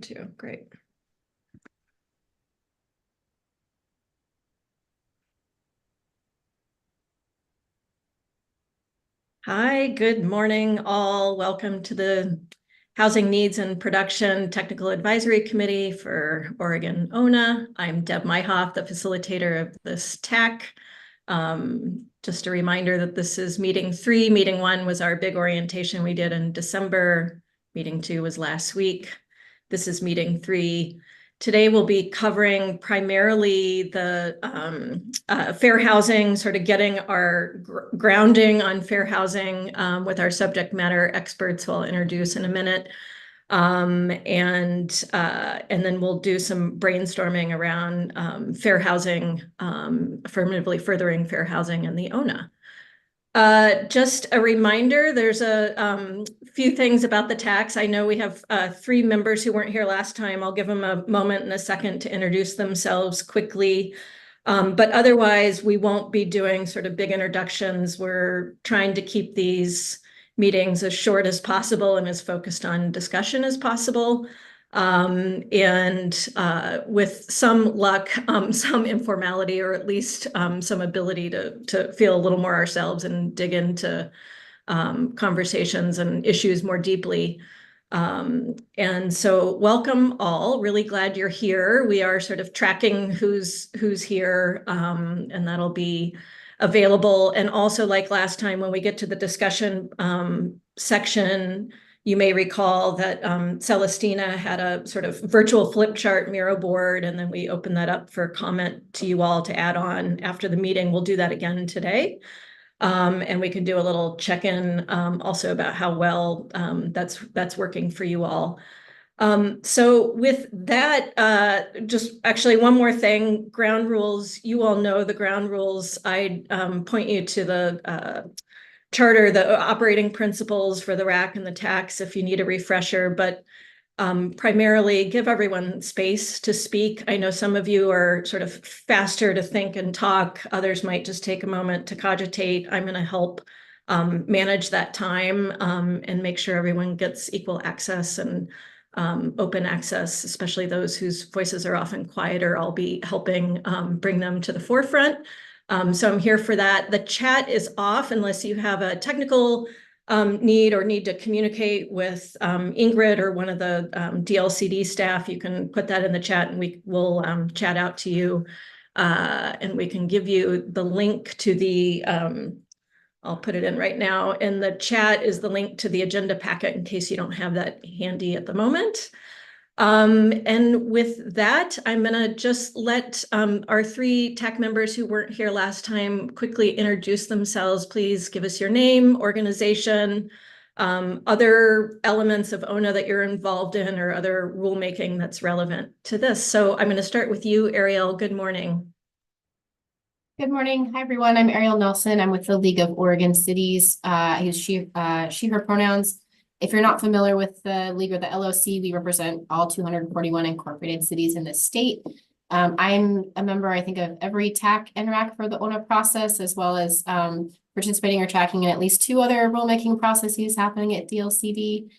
one too. Great. Hi, good morning, all. Welcome to the Housing Needs and Production Technical Advisory Committee for Oregon ONA. I'm Deb Myhoff, the facilitator of this TAC. Just a reminder that this is meeting 3. Meeting 1 was our big orientation we did in December. Meeting 2 was last week. This is meeting 3. Today we'll be covering primarily the fair housing, sort of getting our grounding on fair housing with our subject matter experts who I'll introduce in a minute. And then we'll do some brainstorming around fair housing, affirmatively furthering fair housing in the ONA. Just a reminder, there's a few things about the tax. I know we have 3 members who weren't here last time. I'll give them a moment and a second to introduce themselves quickly. But otherwise, we won't be doing sort of big introductions. We're trying to keep these meetings as short as possible and as focused on discussion as possible. With some luck, some informality, or at least some ability to feel a little more ourselves and dig into conversations and issues more deeply. And so welcome all, really glad you're here. We are sort of tracking who's here, and that'll be available. And also, like last time, when we get to the discussion section, you may recall that Celestina had a sort of virtual flip chart Miro board, and then we opened that up for comment to you all to add on after the meeting. We'll do that again today. And we can do a little check-in also about how well that's working for you all. So with that, just actually one more thing, ground rules. You all know the ground rules. I point you to the charter, the operating principles for the RAC and the tax if you need a refresher, but primarily give everyone space to speak. I know some of you are sort of faster to think and talk. Others might just take a moment to cogitate. I'm going to help manage that time and make sure everyone gets equal access and open access, especially those whose voices are often quieter. I'll be helping bring them to the forefront. So I'm here for that. The chat is off unless you have a technical need or need to communicate with Ingrid or one of the DLCD staff. You can put that in the chat and we will chat out to you. And we can give you the link to the, I'll put it in right now. In the chat is the link to the agenda packet in case you don't have that handy at the moment. And with that, I'm going to just let our 3 TAC members who weren't here last time quickly introduce themselves. Please give us your name, organization, other elements of ONA that you're involved in, or other rulemaking that's relevant to this. So I'm going to start with you, Ariel. Good morning. Good morning. Hi, everyone. I'm Ariel Nelson. I'm with the League of Oregon Cities. I use she, her pronouns. If you're not familiar with the League or the LOC, we represent all 241 incorporated cities in the state. I'm a member, I think, of every TAC and RAC for the ONA process, as well as participating or tracking in at least 2 other rulemaking processes happening at DLCD.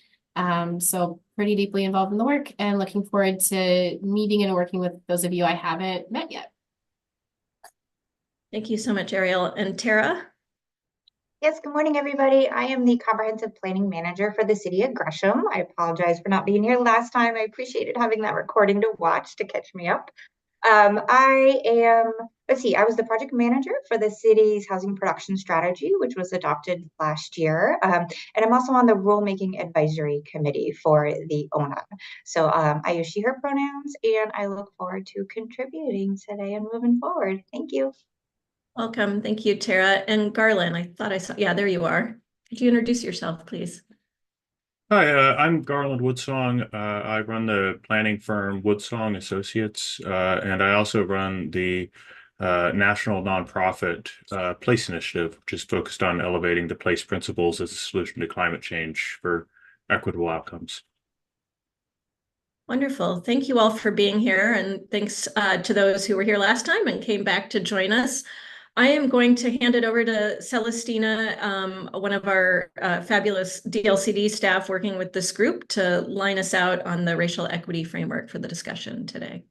So pretty deeply involved in the work and looking forward to meeting and working with those of you I haven't met yet. Thank you so much, Ariel. And Tara? Yes, good morning, everybody. I am the Comprehensive Planning Manager for the City of Gresham. I apologize for not being here last time. I appreciated having that recording to watch to catch me up. I was the project manager for the city's housing production strategy, which was adopted last year. And I'm also on the rulemaking advisory committee for the ONA. So I use she, her pronouns, and I look forward to contributing today and moving forward. Thank you. Welcome. Thank you, Tara. And Garland, I thought I saw, yeah, there you are. Could you introduce yourself, please? Hi, I'm Garland Woodsong. I run the planning firm Woodsong Associates, and I also run the national nonprofit PLACE Initiative, which is focused on elevating the PLACE principles as a solution to climate change for equitable outcomes. Wonderful. Thank you all for being here, and thanks to those who were here last time and came back to join us. I am going to hand it over to Celestina, one of our fabulous DLCD staff working with this group, to line us out on the racial equity framework for the discussion today.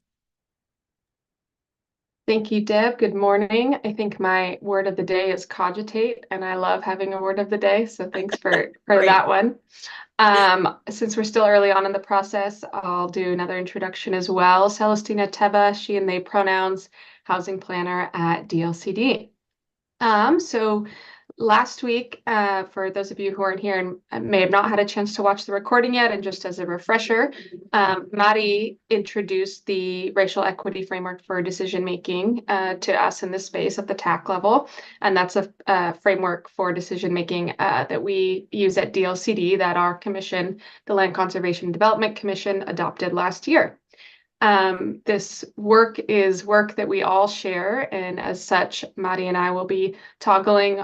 Thank you, Deb. Good morning. I think my word of the day is cogitate, and I love having a word of the day. So thanks for Great. that one. Since we're still early on in the process, I'll do another introduction as well. Celestina Teba, she and they pronouns, housing planner at DLCD. So last week, for those of you who aren't here and may have not had a chance to watch the recording yet, and just as a refresher, Mari introduced the racial equity framework for decision making to us in this space at the TAC level, and that's a framework for decision making that we use at DLCD that our commission, the Land Conservation and Development Commission, adopted last year. This work is work that we all share, and as such, Mari and I will be toggling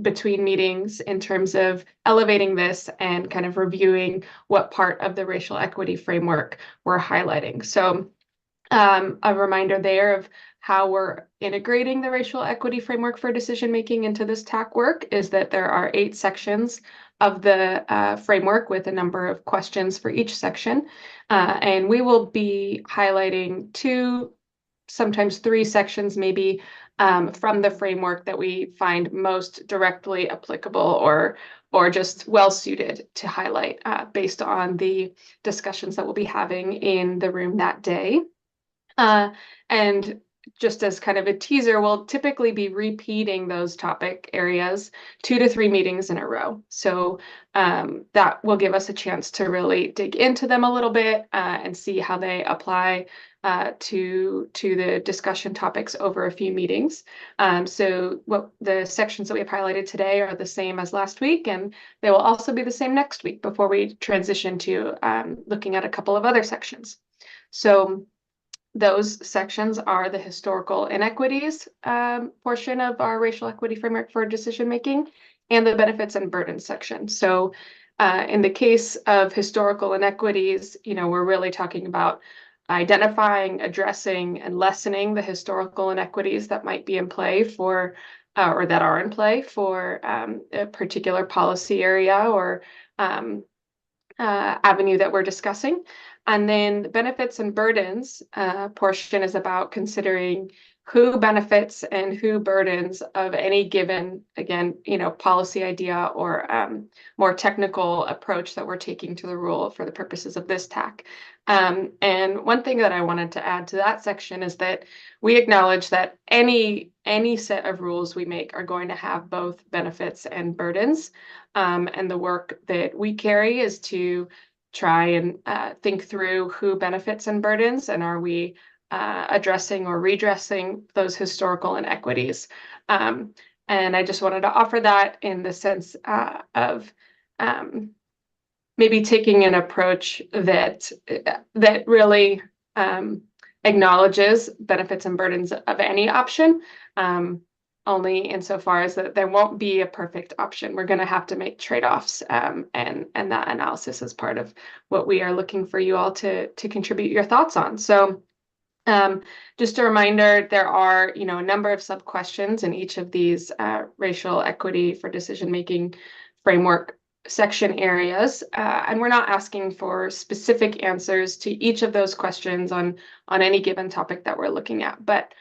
between meetings in terms of elevating this and kind of reviewing what part of the racial equity framework we're highlighting. So a reminder there of how we're integrating the racial equity framework for decision making into this TAC work is that there are 8 sections of the framework with a number of questions for each section. And we will be highlighting 2, sometimes 3 sections maybe from the framework that we find most directly applicable or just well suited to highlight based on the discussions that we'll be having in the room that day. And just as kind of a teaser, we'll typically be repeating those topic areas 2 to 3 meetings in a row. So that will give us a chance to really dig into them a little bit and see how they apply to the discussion topics over a few meetings. So what the sections that we have highlighted today are the same as last week, and they will also be the same next week before we transition to looking at a couple of other sections. So those sections are the historical inequities portion of our racial equity framework for decision making and the benefits and burdens section. So in the case of historical inequities, we're really talking about identifying, addressing, and lessening the historical inequities that might be in play for or that are in play for a particular policy area or avenue that we're discussing. And then the benefits and burdens portion is about considering who benefits and who burdens of any given, again, policy idea or more technical approach that we're taking to the rule for the purposes of this TAC. And one thing that I wanted to add to that section is that we acknowledge that any set of rules we make are going to have both benefits and burdens. And the work that we carry is to try and think through who benefits and burdens, and are we addressing or redressing those historical inequities. And I just wanted to offer that in the sense of maybe taking an approach that really acknowledges benefits and burdens of any option, only insofar as that there won't be a perfect option. We're going to have to make trade-offs, and that analysis is part of what we are looking for you all to contribute your thoughts on. So just a reminder, there are a number of sub-questions in each of these racial equity for decision-making framework section areas, and we're not asking for specific answers to each of those questions on any given topic that we're looking at, but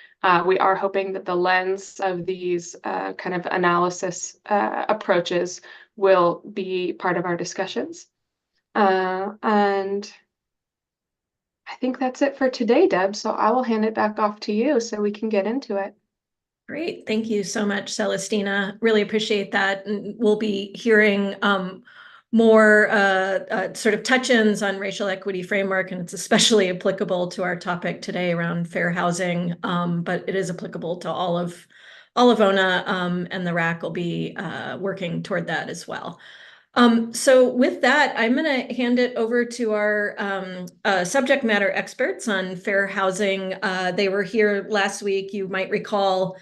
we are hoping that the lens of these kind of analysis approaches will be part of our discussions. And I think that's it for today, Deb. So I will hand it back off to you so we can get into it. Great. Thank you so much, Celestina. Really appreciate that. And we'll be hearing more sort of touch-ins on racial equity framework, and it's especially applicable to our topic today around fair housing, but it is applicable to all of ONA, and the RAC will be working toward that as well. So with that, I'm going to hand it over to our subject matter experts on fair housing. They were here last week, you might recall,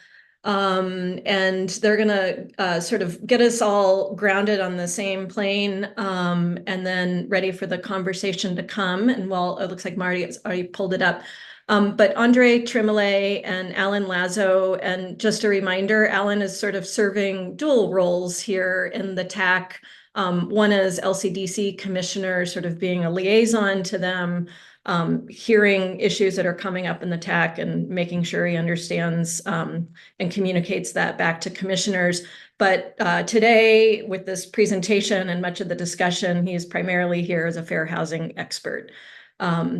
and they're going to sort of get us all grounded on the same plane, and then ready for the conversation to come. And while it looks like Marty has already pulled it up, But Andre Tremblay and Alan Lazo, and just a reminder, Alan is sort of serving dual roles here in the TAC. One as LCDC commissioner, sort of being a liaison to them, hearing issues that are coming up in the TAC and making sure he understands and communicates that back to commissioners. But today, with this presentation and much of the discussion, he is primarily here as a fair housing expert.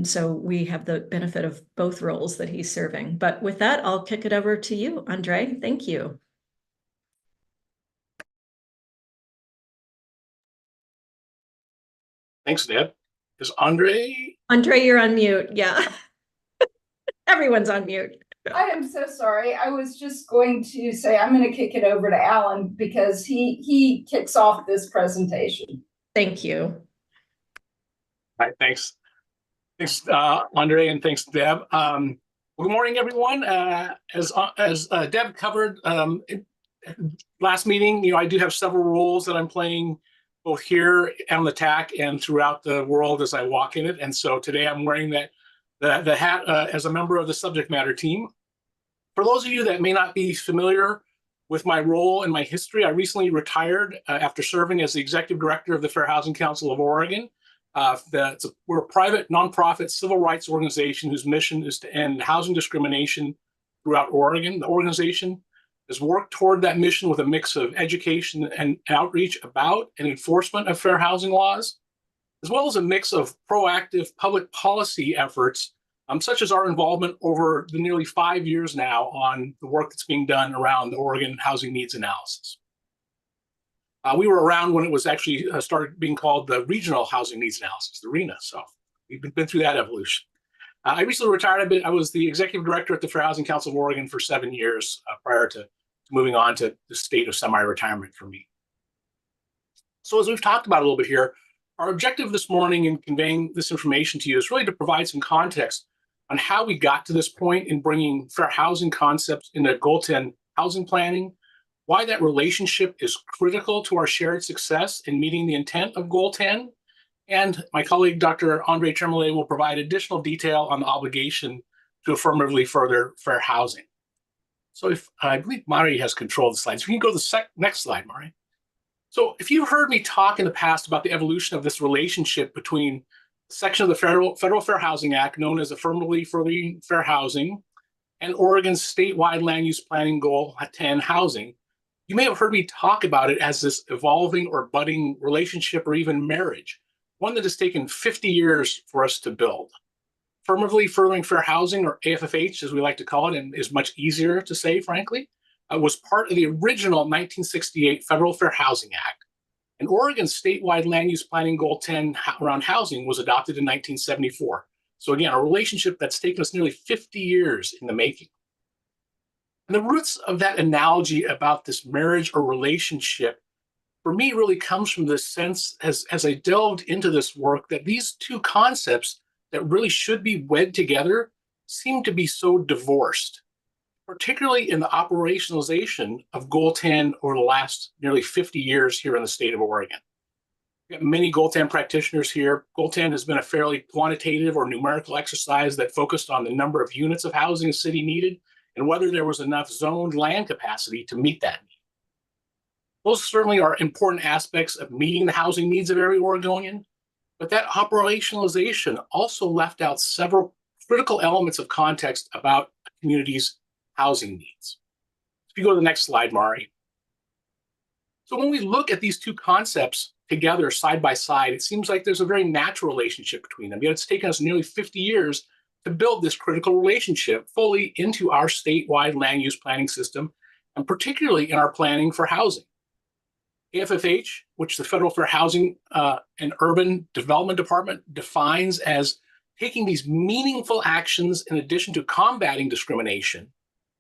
So we have the benefit of both roles that he's serving. But with that, I'll kick it over to you, Andre. Thank you. Thanks, Deb. Is Andre? Andre, you're on mute. Yeah. Everyone's on mute. I am so sorry. I was just going to say I'm going to kick it over to Alan because he kicks off this presentation. Thank you. All right, thanks. Thanks, Andre, and thanks, Deb. Good morning, everyone. As Deb covered last meeting, I do have several roles that I'm playing both here on the TAC and throughout the world as I walk in it. And so today I'm wearing the hat as a member of the subject matter team. For those of you that may not be familiar with my role and my history, I recently retired after serving as the executive director of the Fair Housing Council of Oregon. We're a private nonprofit civil rights organization whose mission is to end housing discrimination throughout Oregon. The organization has worked toward that mission with a mix of education and outreach about and enforcement of fair housing laws, as well as a mix of proactive public policy efforts, such as our involvement over the nearly 5 years now on the work that's being done around the Oregon Housing Needs Analysis. We were around when it was actually started being called the Regional Housing Needs Analysis, the RHNA. So we've been through that evolution. I recently retired. I was the executive director at the Fair Housing Council of Oregon for 7 years prior to moving on to the state of semi-retirement for me. So as we've talked about a little bit here, our objective this morning in conveying this information to you is really to provide some context on how we got to this point in bringing fair housing concepts into Goal 10 housing planning, why that relationship is critical to our shared success in meeting the intent of Goal 10, and my colleague, Dr. Andre Tremblay, will provide additional detail on the obligation to affirmatively further fair housing. So I believe Mari has control of the slides. If you can go to the next slide, Mari. So if you've heard me talk in the past about the evolution of this relationship between the section of the Federal Fair Housing Act known as Affirmatively Furthering Fair Housing and Oregon's statewide land use planning Goal 10 housing, you may have heard me talk about it as this evolving or budding relationship or even marriage, one that has taken 50 years for us to build. Affirmatively Furthering Fair Housing, or AFFH, as we like to call it, and is much easier to say, frankly, was part of the original 1968 Federal Fair Housing Act. And Oregon's statewide land use planning Goal 10 around housing was adopted in 1974. So again, a relationship that's taken us nearly 50 years in the making. And the roots of that analogy about this marriage or relationship, for me, really comes from this sense, as I delved into this work, that these two concepts that really should be wed together seem to be so divorced, particularly in the operationalization of Goal 10 over the last nearly 50 years here in the state of Oregon. We've got many Goal 10 practitioners here. Goal 10 has been a fairly quantitative or numerical exercise that focused on the number of units of housing a city needed and whether there was enough zoned land capacity to meet that need. Those certainly are important aspects of meeting the housing needs of every Oregonian, but that operationalization also left out several critical elements of context about a community's housing needs. If you go to the next slide, Mari. So when we look at these two concepts together side by side, it seems like there's a very natural relationship between them. Yet it's taken us nearly 50 years to build this critical relationship fully into our statewide land use planning system, and particularly in our planning for housing. AFFH, which the Federal Fair Housing and Urban Development Department defines as taking these meaningful actions in addition to combating discrimination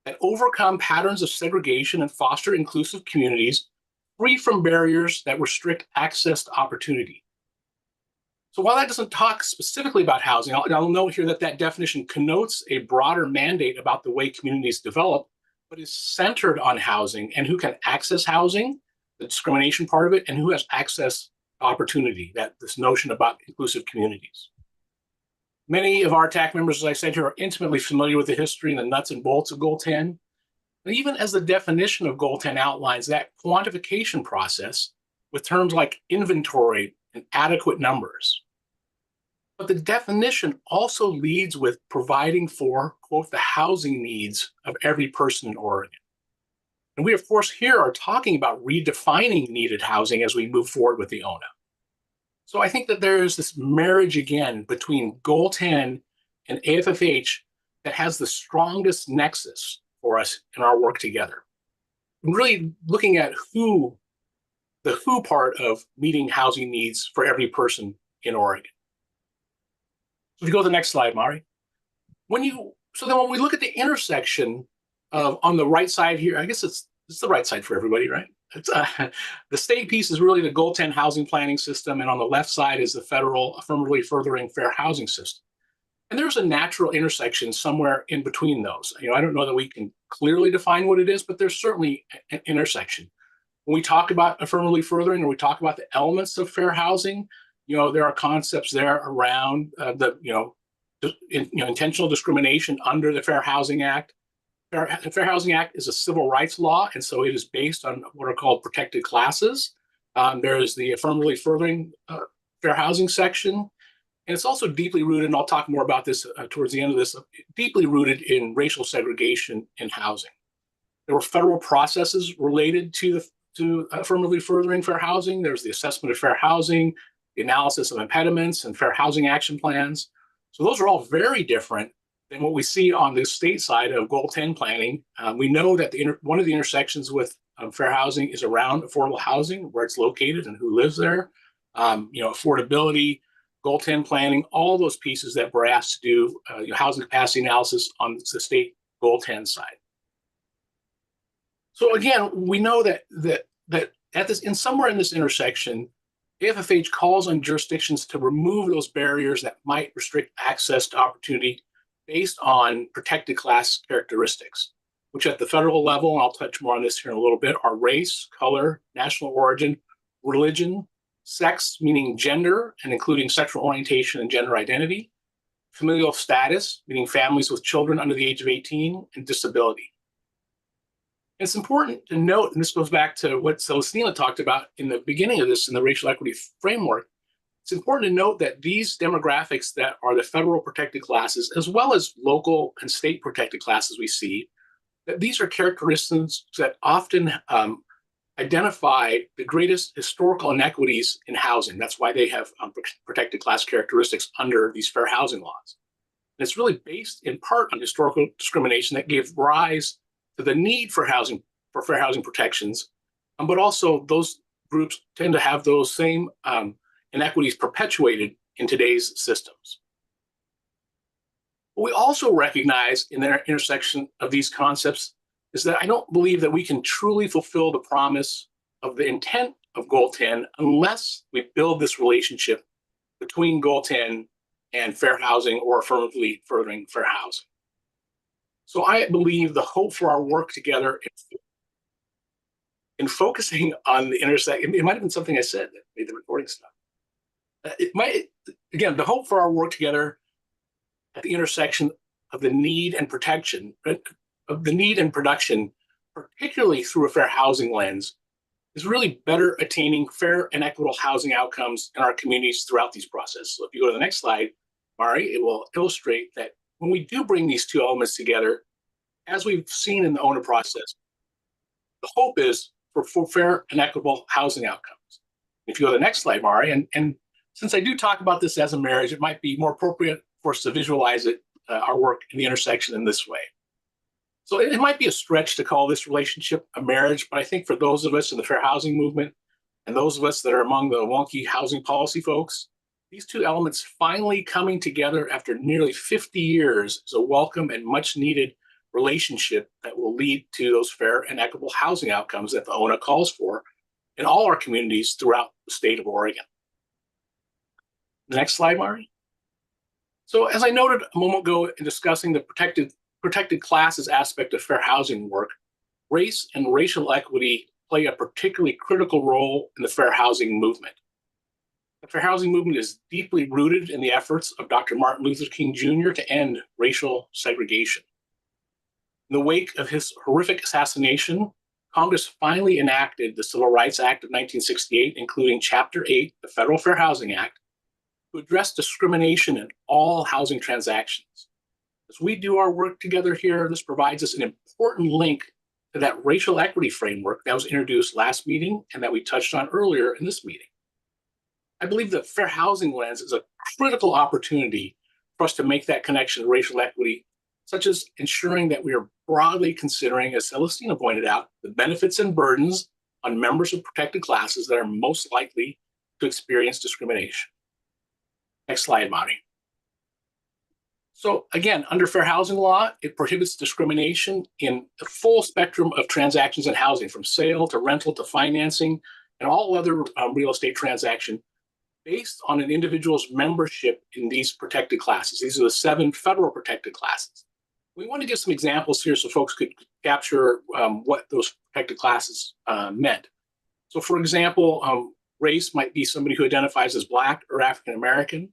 that overcome patterns of segregation and foster inclusive communities free from barriers that restrict access to opportunity. So while that doesn't talk specifically about housing, I'll note here that that definition connotes a broader mandate about the way communities develop, but is centered on housing and who can access housing, the discrimination part of it, and who has access to opportunity, that this notion about inclusive communities. Many of our TAC members, as I said here, are intimately familiar with the history and the nuts and bolts of Goal 10. And even as the definition of Goal 10 outlines, that quantification process with terms like inventory and adequate numbers. But the definition also leads with providing for, quote, the housing needs of every person in Oregon. And we, of course, here are talking about redefining needed housing as we move forward with the ONA. So I think that there is this marriage again between Goal 10 and AFFH that has the strongest nexus for us in our work together. And really looking at the who part of meeting housing needs for every person in Oregon. So if you go to the next slide, Mari. When we look at the intersection of on the right side here, I guess it's the right side for everybody, right? It's, the state piece is really the Goal 10 housing planning system, and on the left side is the federal affirmatively furthering fair housing system. And there's a natural intersection somewhere in between those. I don't know that we can clearly define what it is, but there's certainly an intersection. When we talk about affirmatively furthering, or we talk about the elements of fair housing, there are concepts there around intentional discrimination under the Fair Housing Act. The Fair Housing Act is a civil rights law, and so it is based on what are called protected classes. There is the affirmatively furthering fair housing section, and it's also deeply rooted, and I'll talk more about this towards the end of this, deeply rooted in racial segregation in housing. There were federal processes related to affirmatively furthering fair housing. There's the assessment of fair housing, the analysis of impediments, and fair housing action plans. So those are all very different than what we see on the state side of Goal 10 planning. We know that one of the intersections with fair housing is around affordable housing, where it's located and who lives there. Affordability, Goal 10 planning, all those pieces that we're asked to do housing capacity analysis on the state Goal 10 side. So again, we know that somewhere in this intersection, AFFH calls on jurisdictions to remove those barriers that might restrict access to opportunity based on protected class characteristics, which at the federal level, and I'll touch more on this here in a little bit, are race, color, national origin, religion, sex, meaning gender and including sexual orientation and gender identity, familial status, meaning families with children under the age of 18, and disability. It's important to note, and this goes back to what Celestina talked about in the beginning of this in the racial equity framework. It's important to note that these demographics that are the federal protected classes, as well as local and state protected classes we see, that these are characteristics that often identify the greatest historical inequities in housing. That's why they have protected class characteristics under these fair housing laws. And it's really based in part on historical discrimination that gave rise to the need for fair housing protections, but also those groups tend to have those same inequities perpetuated in today's systems. What we also recognize in the intersection of these concepts is that I don't believe that we can truly fulfill the promise of the intent of Goal 10 unless we build this relationship between Goal 10 and fair housing or affirmatively furthering fair housing. So I believe the hope for our work together in focusing on the intersection, it might have been something I said that made the recording stop. The hope for our work together at the intersection of the need and protection, of the need and production, particularly through a fair housing lens, is really better attaining fair and equitable housing outcomes in our communities throughout these processes. So if you go to the next slide, Mari, it will illustrate that when we do bring these two elements together, as we've seen in the ONA process, the hope is for fair and equitable housing outcomes. If you go to the next slide, Mari, and since I do talk about this as a marriage, it might be more appropriate for us to visualize it, our work in the intersection in this way. So it might be a stretch to call this relationship a marriage, but I think for those of us in the fair housing movement and those of us that are among the wonky housing policy folks, these two elements finally coming together after nearly 50 years is a welcome and much needed relationship that will lead to those fair and equitable housing outcomes that the ONA calls for in all our communities throughout the state of Oregon. The next slide, Mari. So as I noted a moment ago in discussing the protected classes aspect of fair housing work, race and racial equity play a particularly critical role in the fair housing movement. The fair housing movement is deeply rooted in the efforts of Dr. Martin Luther King Jr. to end racial segregation. In the wake of his horrific assassination, Congress finally enacted the Civil Rights Act of 1968, including Chapter 8, the Federal Fair Housing Act, to address discrimination in all housing transactions. As we do our work together here, this provides us an important link to that racial equity framework that was introduced last meeting and that we touched on earlier in this meeting. I believe the fair housing lens is a critical opportunity for us to make that connection to racial equity, such as ensuring that we are broadly considering, as Celestina pointed out, the benefits and burdens on members of protected classes that are most likely to experience discrimination. Next slide, Marty. So again, under fair housing law, it prohibits discrimination in the full spectrum of transactions in housing, from sale to rental to financing and all other real estate transaction based on an individual's membership in these protected classes. These are the 7 federal protected classes. We want to give some examples here so folks could capture what those protected classes meant. So for example, race might be somebody who identifies as Black or African American.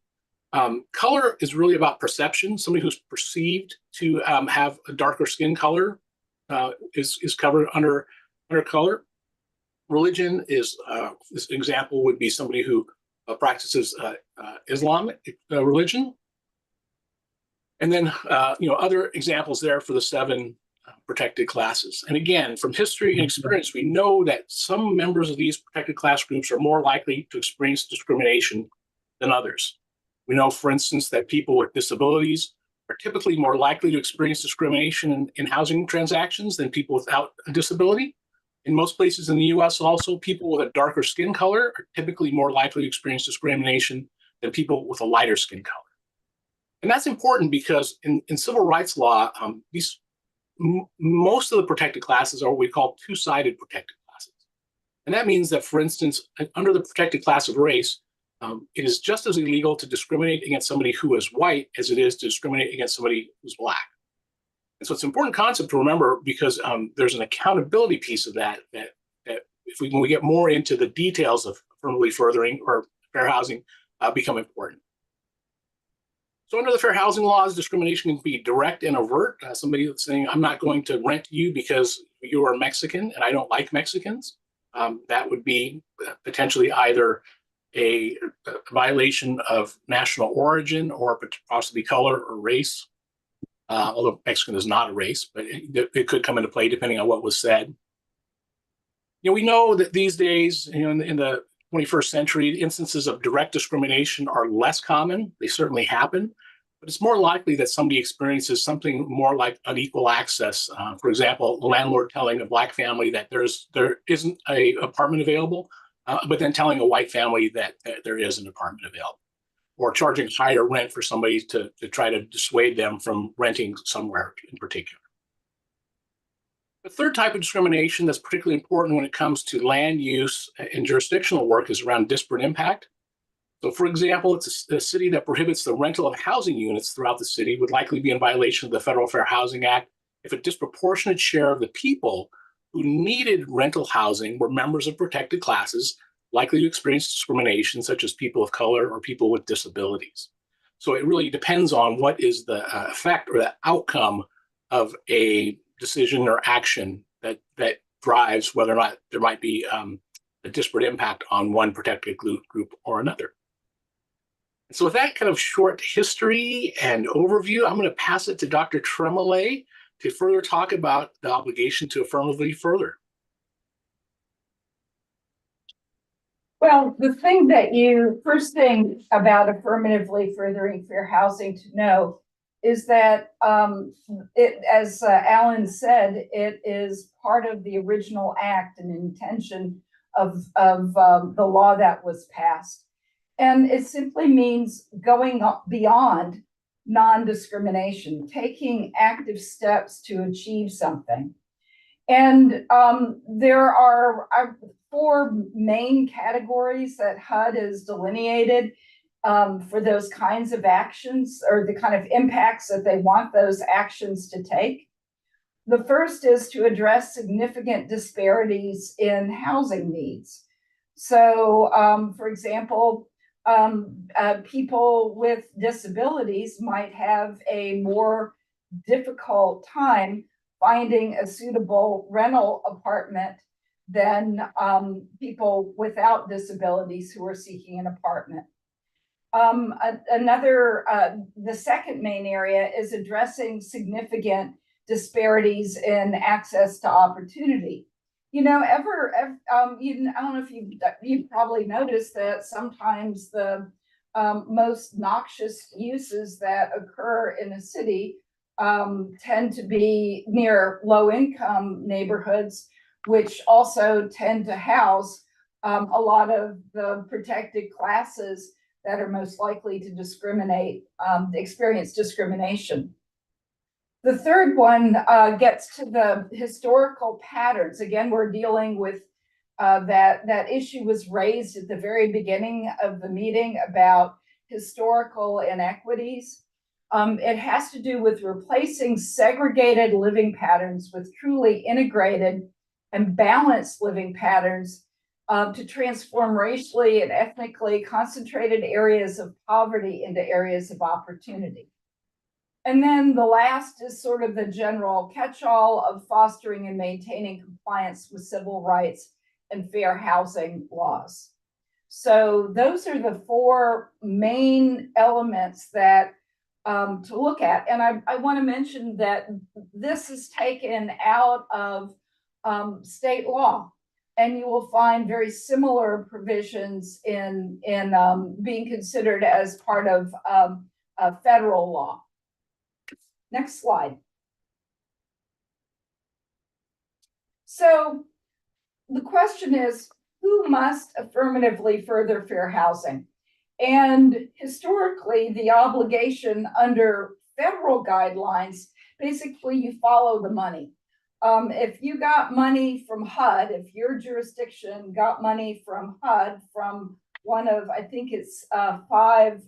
Color is really about perception. Somebody who's perceived to have a darker skin color is covered under color. Religion is this example would be somebody who practices Islamic religion. And then other examples there for the 7 protected classes. And again, from history and experience, we know that some members of these protected class groups are more likely to experience discrimination than others. We know, for instance, that people with disabilities are typically more likely to experience discrimination in housing transactions than people without a disability. In most places in the US also, people with a darker skin color are typically more likely to experience discrimination than people with a lighter skin color. And that's important because in civil rights law, most of the protected classes are what we call two-sided protected classes. And that means that, for instance, under the protected class of race, it is just as illegal to discriminate against somebody who is white as it is to discriminate against somebody who's Black. And so it's an important concept to remember because there's an accountability piece of that if when we get more into the details of affirmatively furthering or fair housing become important. So under the fair housing laws, discrimination can be direct and overt. Somebody that's saying, I'm not going to rent you because you are Mexican and I don't like Mexicans. That would be potentially either a violation of national origin or possibly color or race. Although Mexican is not a race, but it could come into play depending on what was said. We know that these days, in the 21st century, instances of direct discrimination are less common. They certainly happen, but it's more likely that somebody experiences something more like unequal access. For example, the landlord telling a Black family that there isn't an apartment available, but then telling a white family that there is an apartment available, or charging higher rent for somebody to try to dissuade them from renting somewhere in particular. The third type of discrimination that's particularly important when it comes to land use and jurisdictional work is around disparate impact. So for example, it's a city that prohibits the rental of housing units throughout the city would likely be in violation of the Federal Fair Housing Act if a disproportionate share of the people who needed rental housing were members of protected classes likely to experience discrimination, such as people of color or people with disabilities. So it really depends on what is the effect or the outcome of a decision or action that drives whether or not there might be a disparate impact on one protected group or another. And so with that kind of short history and overview, I'm going to pass it to Dr. Tremblay to further talk about the obligation to affirmatively further. Well, first thing about affirmatively furthering fair housing to know is that as Alan said, it is part of the original act and intention of the law that was passed. And it simply means going beyond non-discrimination, taking active steps to achieve something. And there are 4 main categories that HUD has delineated for those kinds of actions or the kind of impacts that they want those actions to take. The first is to address significant disparities in housing needs. So, for example, people with disabilities might have a more difficult time finding a suitable rental apartment than people without disabilities who are seeking an apartment. The second main area is addressing significant disparities in access to opportunity. I don't know if you've probably noticed that sometimes the most noxious uses that occur in a city tend to be near low-income neighborhoods, which also tend to house a lot of the protected classes that are most likely to experience discrimination. The third one gets to the historical patterns. Again, we're dealing with that issue was raised at the very beginning of the meeting about historical inequities. It has to do with replacing segregated living patterns with truly integrated and balanced living patterns to transform racially and ethnically concentrated areas of poverty into areas of opportunity. And then the last is sort of the general catch-all of fostering and maintaining compliance with civil rights and fair housing laws. So those are the four main elements that to look at. And I want to mention that this is taken out of state law, and you will find very similar provisions in being considered as part of federal law. Next slide. So the question is, who must affirmatively further fair housing? And historically, the obligation under federal guidelines, basically you follow the money. If you got money from HUD, if your jurisdiction got money from HUD, from one of, I think it's 5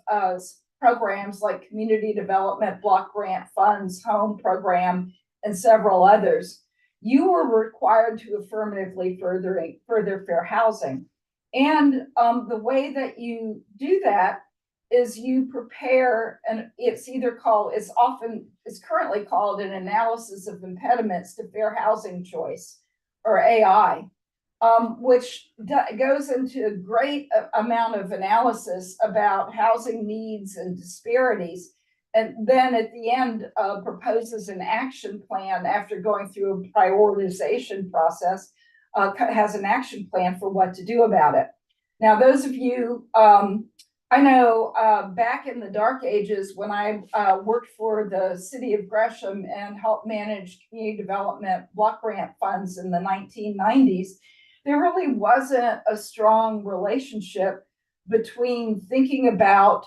programs like Community Development Block Grant Funds, Home Program, and several others, you were required to affirmatively further fair housing. And the way that you do that is you prepare, and it's currently called an analysis of impediments to fair housing choice, or AI, which goes into a great amount of analysis about housing needs and disparities. And then at the end, proposes an action plan after going through a prioritization process, has an action plan for what to do about it. Now, those of you, I know back in the dark ages when I worked for the city of Gresham and helped manage community development block grant funds in the 1990s, there really wasn't a strong relationship between thinking about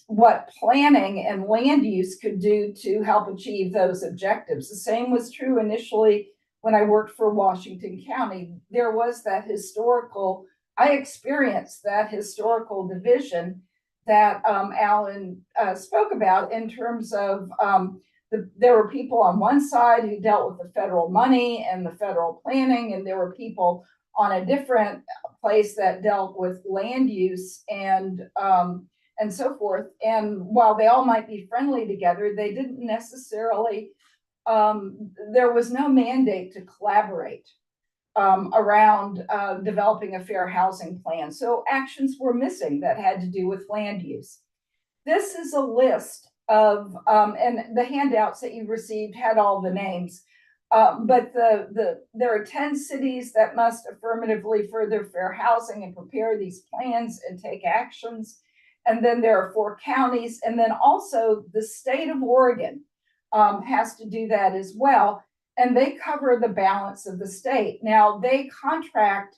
what planning and land use could do to help achieve those objectives. The same was true initially when I worked for Washington County. There was that I experienced that historical division that Alan spoke about in terms of there were people on one side who dealt with the federal money and the federal planning, and there were people on a different place that dealt with land use and so forth. And while they all might be friendly together, they didn't necessarily, there was no mandate to collaborate around developing a fair housing plan. So actions were missing that had to do with land use. This is a list of, and the handouts that you received had all the names, but there are 10 cities that must affirmatively further fair housing and prepare these plans and take actions. And then there are 4 counties, and then also the state of Oregon has to do that as well. And they cover the balance of the state. Now, they contract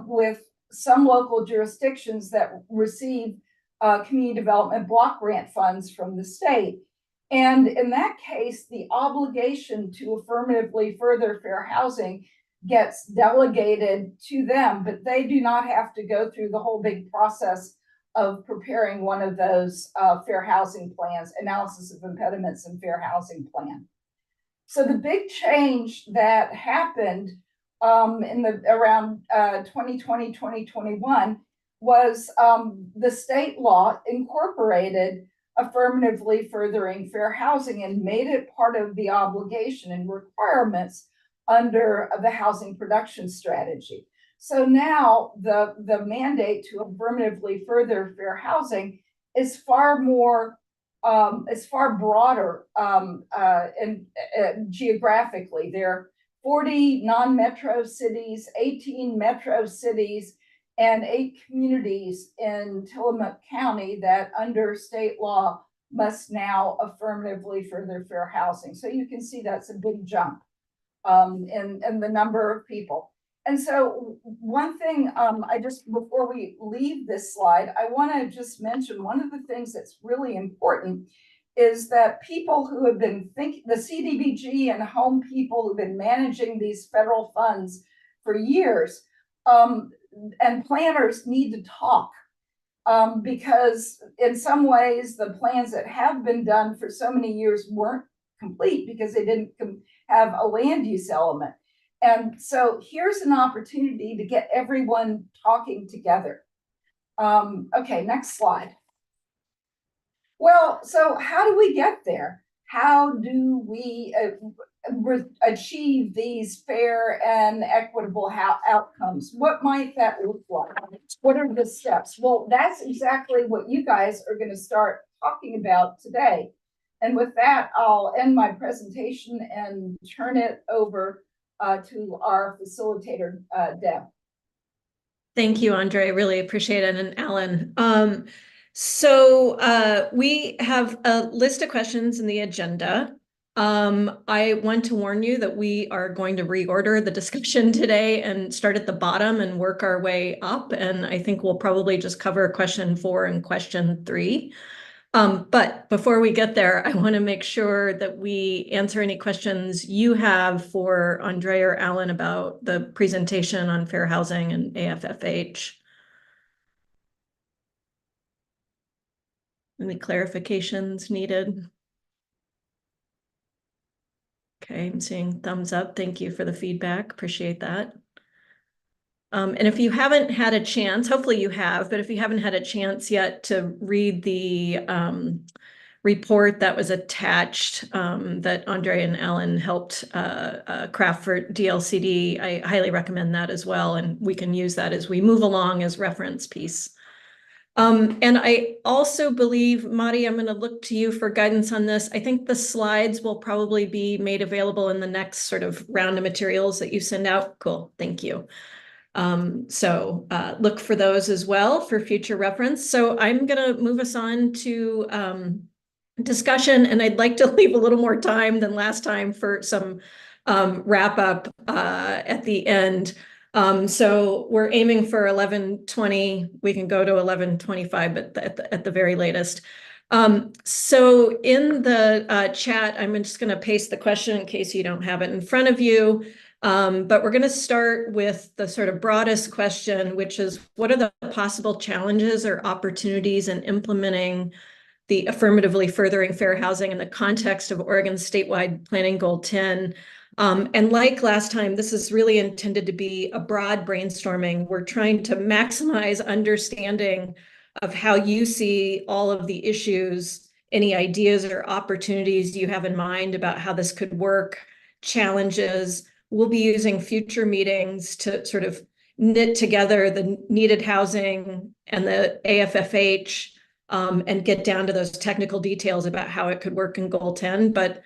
with some local jurisdictions that receive community development block grant funds from the state. And in that case, the obligation to affirmatively further fair housing gets delegated to them, but they do not have to go through the whole big process of preparing one of those fair housing plans, analysis of impediments and fair housing plan. So the big change that happened around 2020, 2021 was the state law incorporated affirmatively furthering fair housing and made it part of the obligation and requirements under the housing production strategy. So now the mandate to affirmatively further fair housing is far more is far broader and geographically. There are 40 non-metro cities, 18 metro cities, and 8 communities in Tillamook County that under state law must now affirmatively further fair housing. So you can see that's a big jump in the number of people. And so one thing, I just, before we leave this slide, I want to just mention one of the things that's really important is that people who have been thinking, the CDBG and home people who've been managing these federal funds for years, and planners need to talk because in some ways the plans that have been done for so many years weren't complete because they didn't have a land use element. And so here's an opportunity to get everyone talking together. Okay, next slide. Well, so how do we get there? How do we achieve these fair and equitable outcomes? What might that look like? What are the steps? Well, that's exactly what you guys are going to start talking about today. And with that, I'll end my presentation and turn it over to our facilitator, Deb. Thank you, Andre. I really appreciate it. And Alan. So we have a list of questions in the agenda. I want to warn you that we are going to reorder the discussion today and start at the bottom and work our way up. And I think we'll probably just cover question 4 and question 3. But before we get there, I want to make sure that we answer any questions you have for Andre or Alan about the presentation on fair housing and AFFH. Any clarifications needed? Okay, I'm seeing thumbs up. Thank you for the feedback. Appreciate that. And if you haven't had a chance, hopefully you have, but if you haven't had a chance yet to read the report that was attached that Andre and Alan helped craft for DLCD, I highly recommend that as well. And we can use that as we move along as reference piece. And I also believe, Madi, I'm going to look to you for guidance on this. I think the slides will probably be made available in the next sort of round of materials that you send out. Cool, thank you. So look for those as well for future reference. So I'm going to move us on to discussion, and I'd like to leave a little more time than last time for some wrap up at the end. So we're aiming for 11:20. We can go to 11:25, but at the very latest. So in the chat, I'm just going to paste the question in case you don't have it in front of you. But we're going to start with the sort of broadest question, which is, what are the possible challenges or opportunities in implementing the affirmatively furthering fair housing in the context of Oregon's statewide planning goal 10? And like last time, this is really intended to be a broad brainstorming. We're trying to maximize understanding of how you see all of the issues, any ideas or opportunities you have in mind about how this could work, challenges. We'll be using future meetings to sort of knit together the needed housing and the AFFH and get down to those technical details about how it could work in Goal 10. But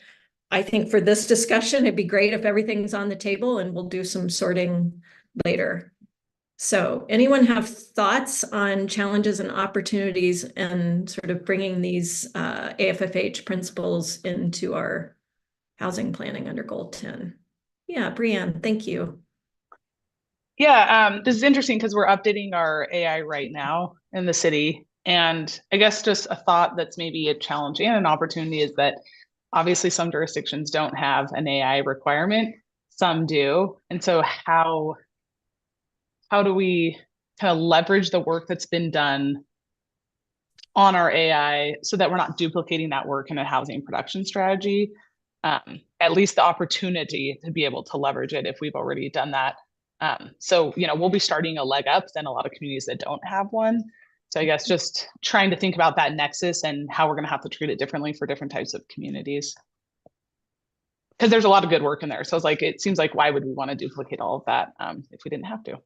I think for this discussion, it'd be great if everything's on the table, and we'll do some sorting later. So anyone have thoughts on challenges and opportunities and sort of bringing these AFFH principles into our housing planning under Goal 10? Yeah, Brianne, thank you. Yeah, this is interesting because we're updating our AI right now in the city. And I guess just a thought that's maybe a challenge and an opportunity is that obviously some jurisdictions don't have an AI requirement, some do. And so how do we kind of leverage the work that's been done on our AI so that we're not duplicating that work in a housing production strategy? At least the opportunity to be able to leverage it if we've already done that So, we'll be starting a leg up than a lot of communities that don't have one. So I guess just trying to think about that nexus and how we're going to have to treat it differently for different types of communities. Because there's a lot of good work in there. So it seems like, why would we want to duplicate all of that if we didn't have to?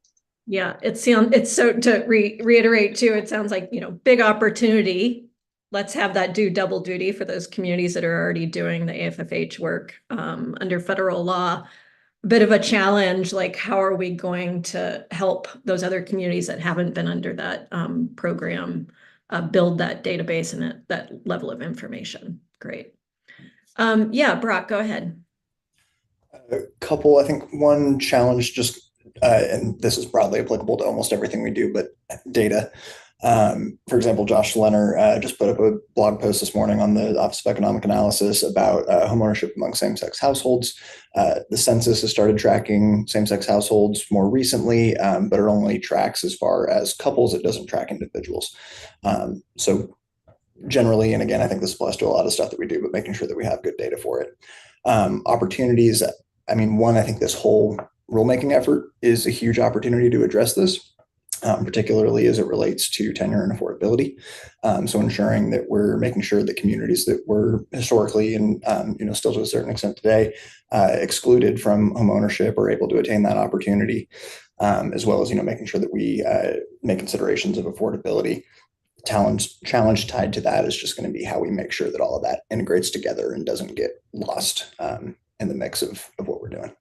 Yeah, it's so to reiterate too, it sounds like, big opportunity. Let's have that do double duty for those communities that are already doing the AFFH work under federal law. A bit of a challenge, like how are we going to help those other communities that haven't been under that program build that database and that level of information? Great. Yeah, Brock, go ahead. A couple, I think one challenge just, and this is broadly applicable to almost everything we do, but data. For example, Josh Lenner just put up a blog post this morning on the Office of Economic Analysis about homeownership among same-sex households. The census has started tracking same-sex households more recently, but it only tracks as far as couples. It doesn't track individuals. So generally, and again, I think this applies to a lot of stuff that we do, but making sure that we have good data for it. Opportunities, I mean, one, I think this whole rulemaking effort is a huge opportunity to address this. Particularly as it relates to tenure and affordability. So ensuring that we're making sure that communities that were historically and still to a certain extent today excluded from homeownership are able to attain that opportunity, as well as making sure that we make considerations of affordability. Challenge tied to that is just going to be how we make sure that all of that integrates together and doesn't get lost in the mix of what we're doing.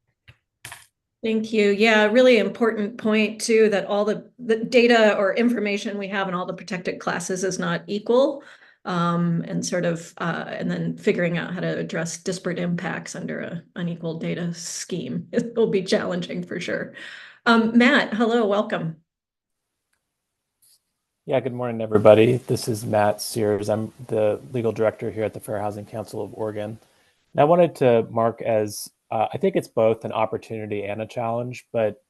Thank you. Yeah, really important point too, that all the data or information we have in all the protected classes is not equal. And then figuring out how to address disparate impacts under an unequal data scheme. It will be challenging for sure. Matt, hello, welcome. Yeah, good morning, everybody. This is Matt Sears. I'm the legal director here at the Fair Housing Council of Oregon. And I wanted to mark as I think it's both an opportunity and a challenge, but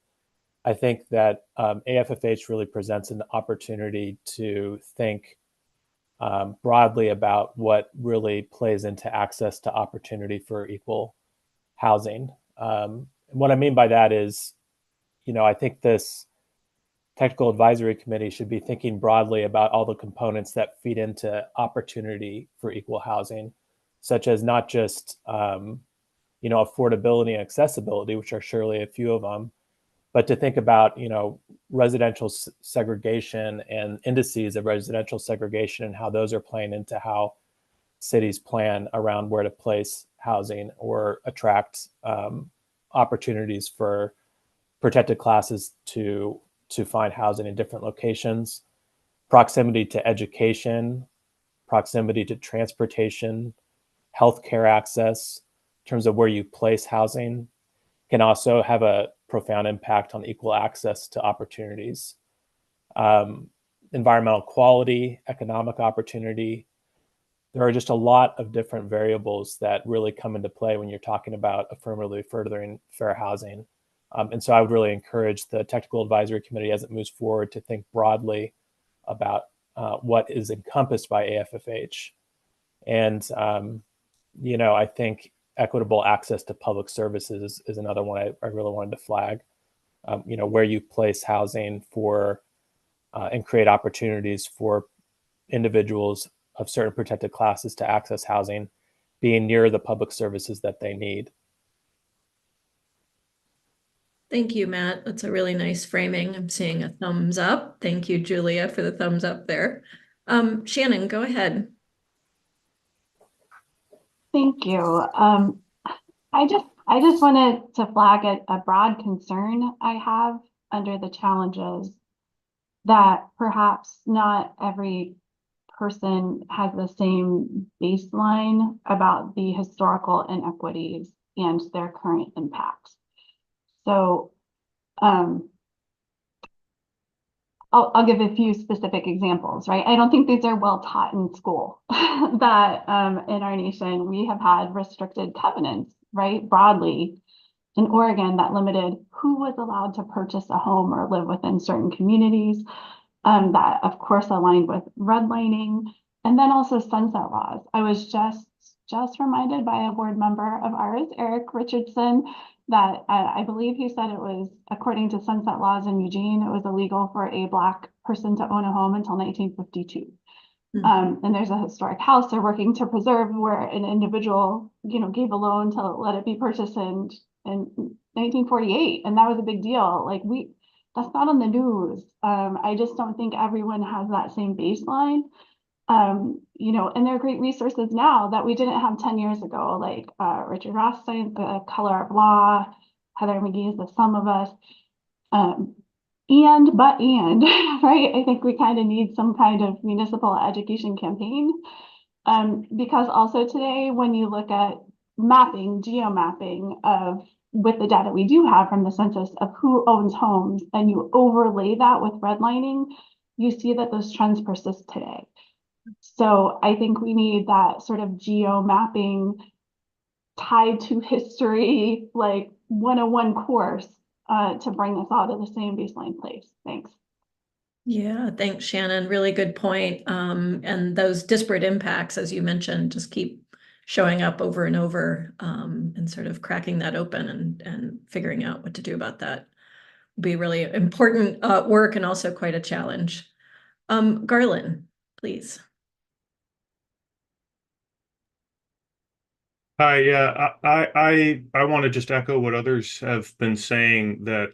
I think that AFFH really presents an opportunity to think broadly about what really plays into access to opportunity for equal housing. What I mean by that is, I think this technical advisory committee should be thinking broadly about all the components that feed into opportunity for equal housing, such as not just affordability and accessibility, which are surely a few of them, but to think about, residential segregation and indices of residential segregation and how those are playing into how cities plan around where to place housing or attract opportunities for protected classes to find housing in different locations, proximity to education, proximity to transportation, healthcare access, in terms of where you place housing, can also have a profound impact on equal access to opportunities. Environmental quality, economic opportunity. There are just a lot of different variables that really come into play when you're talking about affirmatively furthering fair housing. And so I would really encourage the Technical Advisory Committee as it moves forward to think broadly about what is encompassed by AFFH. And, I think equitable access to public services is another one I really wanted to flag. Where you place housing for and create opportunities for individuals of certain protected classes to access housing, being near the public services that they need. Thank you, Matt. That's a really nice framing. I'm seeing a thumbs up. Thank you, Julia, for the thumbs up there. Shannon, go ahead. Thank you. I just wanted to flag a broad concern I have under the challenges that perhaps not every person has the same baseline about the historical inequities and their current impacts. So I'll give a few specific examples, right? I don't think these are well taught in school that in our nation, we have had restricted covenants, right? Broadly in Oregon that limited who was allowed to purchase a home or live within certain communities, that of course aligned with redlining, and then also sunset laws. I was just just reminded by a board member of ours, Eric Richardson, that I believe he said it was, according to sunset laws in Eugene, it was illegal for a Black person to own a home until 1952. And there's a historic house they're working to preserve where an individual, gave a loan to let it be purchased in 1948, and that was a big deal. Like that's not on the news. I just don't think everyone has that same baseline. And there are great resources now that we didn't have 10 years ago, like Richard Rothstein's The Color of Law, Heather McGee's The Sum of Us. Right? I think we kind of need some kind of municipal education campaign. Because also today, when you look at geomapping with the data we do have from the census of who owns homes, and you overlay that with redlining, you see that those trends persist today. So I think we need that sort of geomapping tied to history, like 101 course, to bring us all to the same baseline place. Thanks. Yeah, thanks, Shannon. Really good point. And those disparate impacts, as you mentioned, just keep showing up over and over, and sort of cracking that open and figuring out what to do about that will be really important work and also quite a challenge. Garland, please. Hi, yeah, I want to just echo what others have been saying that,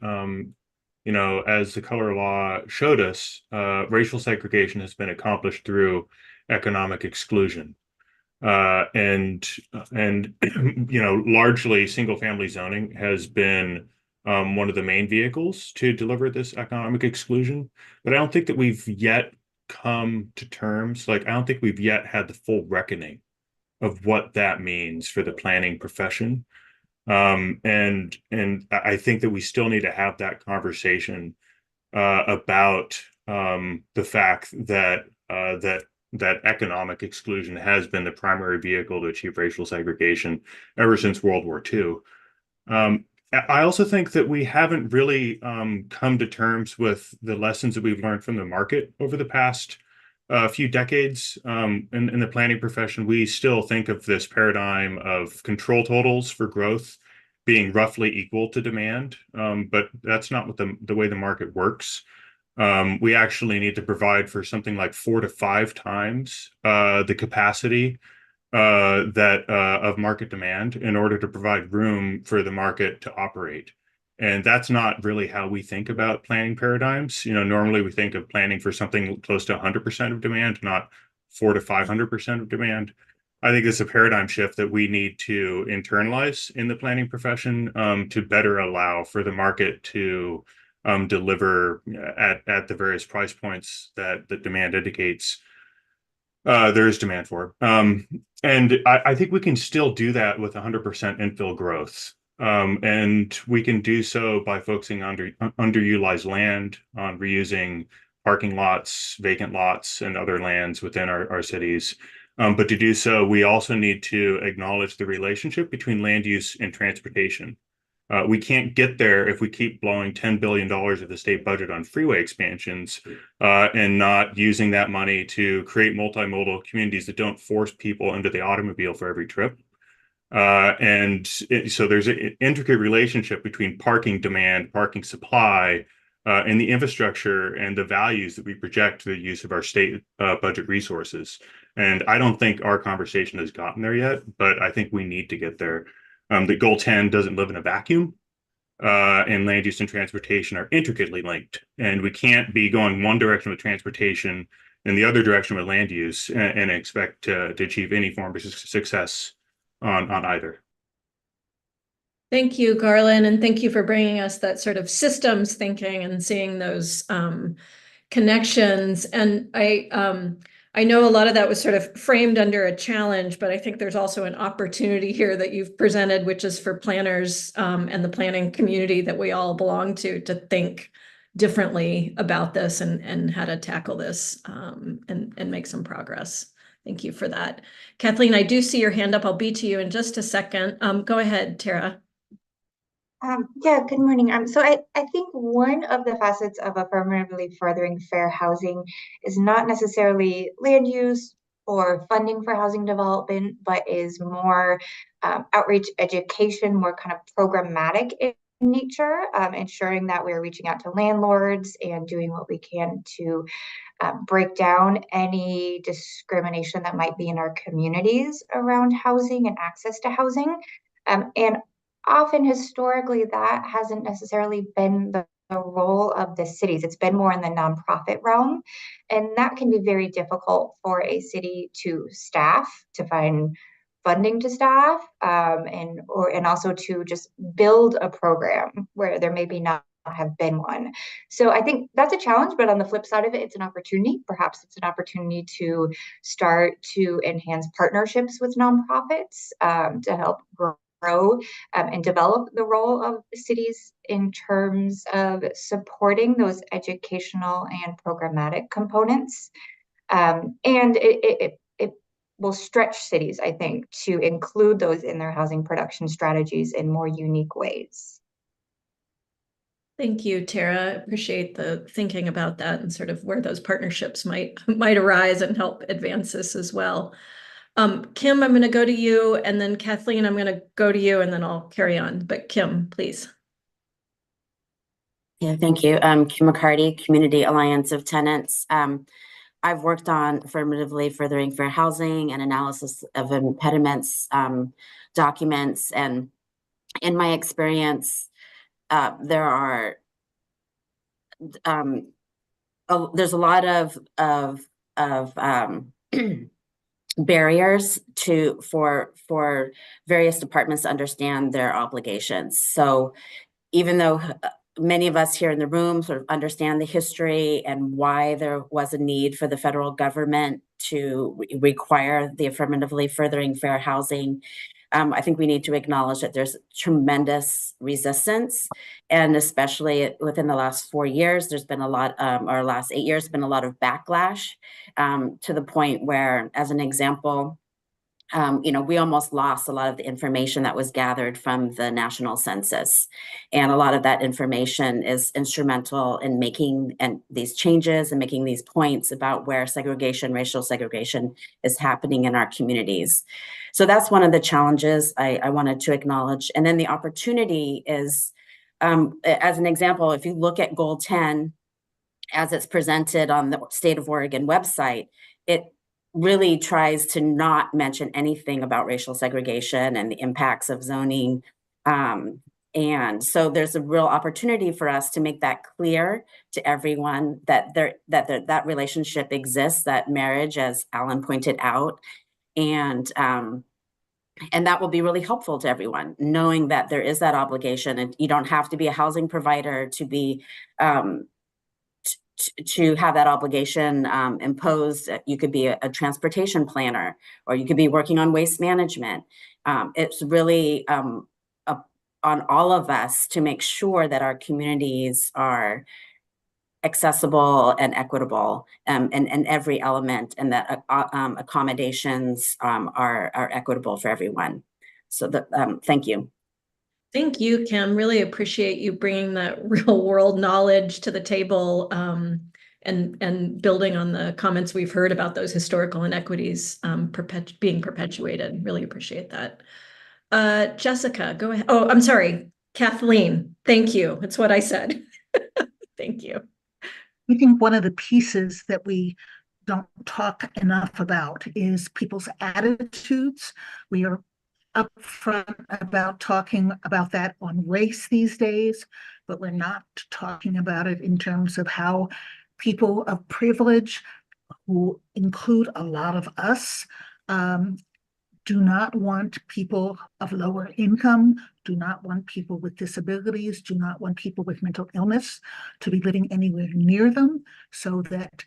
as the color law showed us, racial segregation has been accomplished through economic exclusion. And largely single-family zoning has been one of the main vehicles to deliver this economic exclusion. But I don't think that we've yet come to terms, I don't think we've yet had the full reckoning of what that means for the planning profession. And I think that we still need to have that conversation about the fact that that economic exclusion has been the primary vehicle to achieve racial segregation ever since World War II. I also think that we haven't really come to terms with the lessons that we've learned from the market over the past few decades. In the planning profession, we still think of this paradigm of control totals for growth being roughly equal to demand, but that's not what the way the market works. We actually need to provide for something like 4 to 5 times the capacity of market demand in order to provide room for the market to operate. And that's not really how we think about planning paradigms. Normally we think of planning for something close to 100% of demand, not 400 to 500% of demand. I think it's a paradigm shift that we need to internalize in the planning profession to better allow for the market to deliver at the various price points that the demand indicates there is demand for. And I think we can still do that with 100% infill growth. And we can do so by focusing on underutilized land, on reusing parking lots, vacant lots, and other lands within our cities. But to do so, we also need to acknowledge the relationship between land use and transportation. We can't get there if we keep blowing $10 billion of the state budget on freeway expansions and not using that money to create multimodal communities that don't force people into the automobile for every trip. So there's an intricate relationship between parking demand, parking supply, and the infrastructure and the values that we project to the use of our state budget resources. And I don't think our conversation has gotten there yet, but I think we need to get there. The Goal 10 doesn't live in a vacuum, and land use and transportation are intricately linked. And we can't be going one direction with transportation and the other direction with land use and expect to achieve any form of success on either. Thank you, Garland, and thank you for bringing us that sort of systems thinking and seeing those connections. And I know a lot of that was sort of framed under a challenge, but I think there's also an opportunity here that you've presented, which is for planners and the planning community that we all belong to think differently about this and how to tackle this and make some progress. Thank you for that. Kathleen, I do see your hand up. I'll be to you in just a second. Go ahead, Tara. Yeah, good morning. So I think one of the facets of affirmatively furthering fair housing is not necessarily land use or funding for housing development, but is more outreach education, more kind of programmatic in nature, ensuring that we're reaching out to landlords and doing what we can to break down any discrimination that might be in our communities around housing and access to housing. And often historically, that hasn't necessarily been the role of the cities. It's been more in the nonprofit realm. And that can be very difficult for a city to staff, to find funding to staff, and also to just build a program where there maybe not have been one. So I think that's a challenge, but on the flip side of it, it's an opportunity. Perhaps it's an opportunity to start to enhance partnerships with nonprofits to help grow and develop the role of cities in terms of supporting those educational and programmatic components. And it will stretch cities, I think, to include those in their housing production strategies in more unique ways. Thank you, Tara. Appreciate the thinking about that and sort of where those partnerships might arise and help advance this as well. Kim, I'm going to go to you, and then Kathleen, I'm going to go to you, and then I'll carry on. But Kim, please. Yeah, thank you. Kim McCarty, Community Alliance of Tenants. I've worked on affirmatively furthering fair housing and analysis of impediments documents, and in my experience, there's a lot of barriers for various departments to understand their obligations. So even though many of us here in the room sort of understand the history and why there was a need for the federal government to require the affirmatively furthering fair housing, I think we need to acknowledge that there's tremendous resistance, and especially within the last 4 years, there's been a lot, or last 8 years, been a lot of backlash to the point where, as an example, we almost lost a lot of the information that was gathered from the national census. And a lot of that information is instrumental in making these changes and making these points about where segregation, racial segregation is happening in our communities. So that's one of the challenges I wanted to acknowledge. And then the opportunity is, as an example, if you look at Goal 10, as it's presented on the State of Oregon website, it really tries to not mention anything about racial segregation and the impacts of zoning. And so there's a real opportunity for us to make that clear to everyone that that relationship exists, that marriage, as Alan pointed out. And that will be really helpful to everyone, knowing that there is that obligation, and you don't have to be a housing provider to be to have that obligation imposed. You could be a transportation planner, or you could be working on waste management. It's really on all of us to make sure that our communities are accessible and equitable in every element, and that accommodations are equitable for everyone. So thank you. Thank you, Kim. Really appreciate you bringing that real world knowledge to the table, and building on the comments we've heard about those historical inequities being perpetuated. Really appreciate that. Jessica, go ahead. Oh, I'm sorry, Kathleen. Thank you. That's what I said. Thank you. I think one of the pieces that we don't talk enough about is people's attitudes. We are upfront about talking about that on race these days, but we're not talking about it in terms of how people of privilege, who include a lot of us, do not want people of lower income, do not want people with disabilities, do not want people with mental illness to be living anywhere near them, so that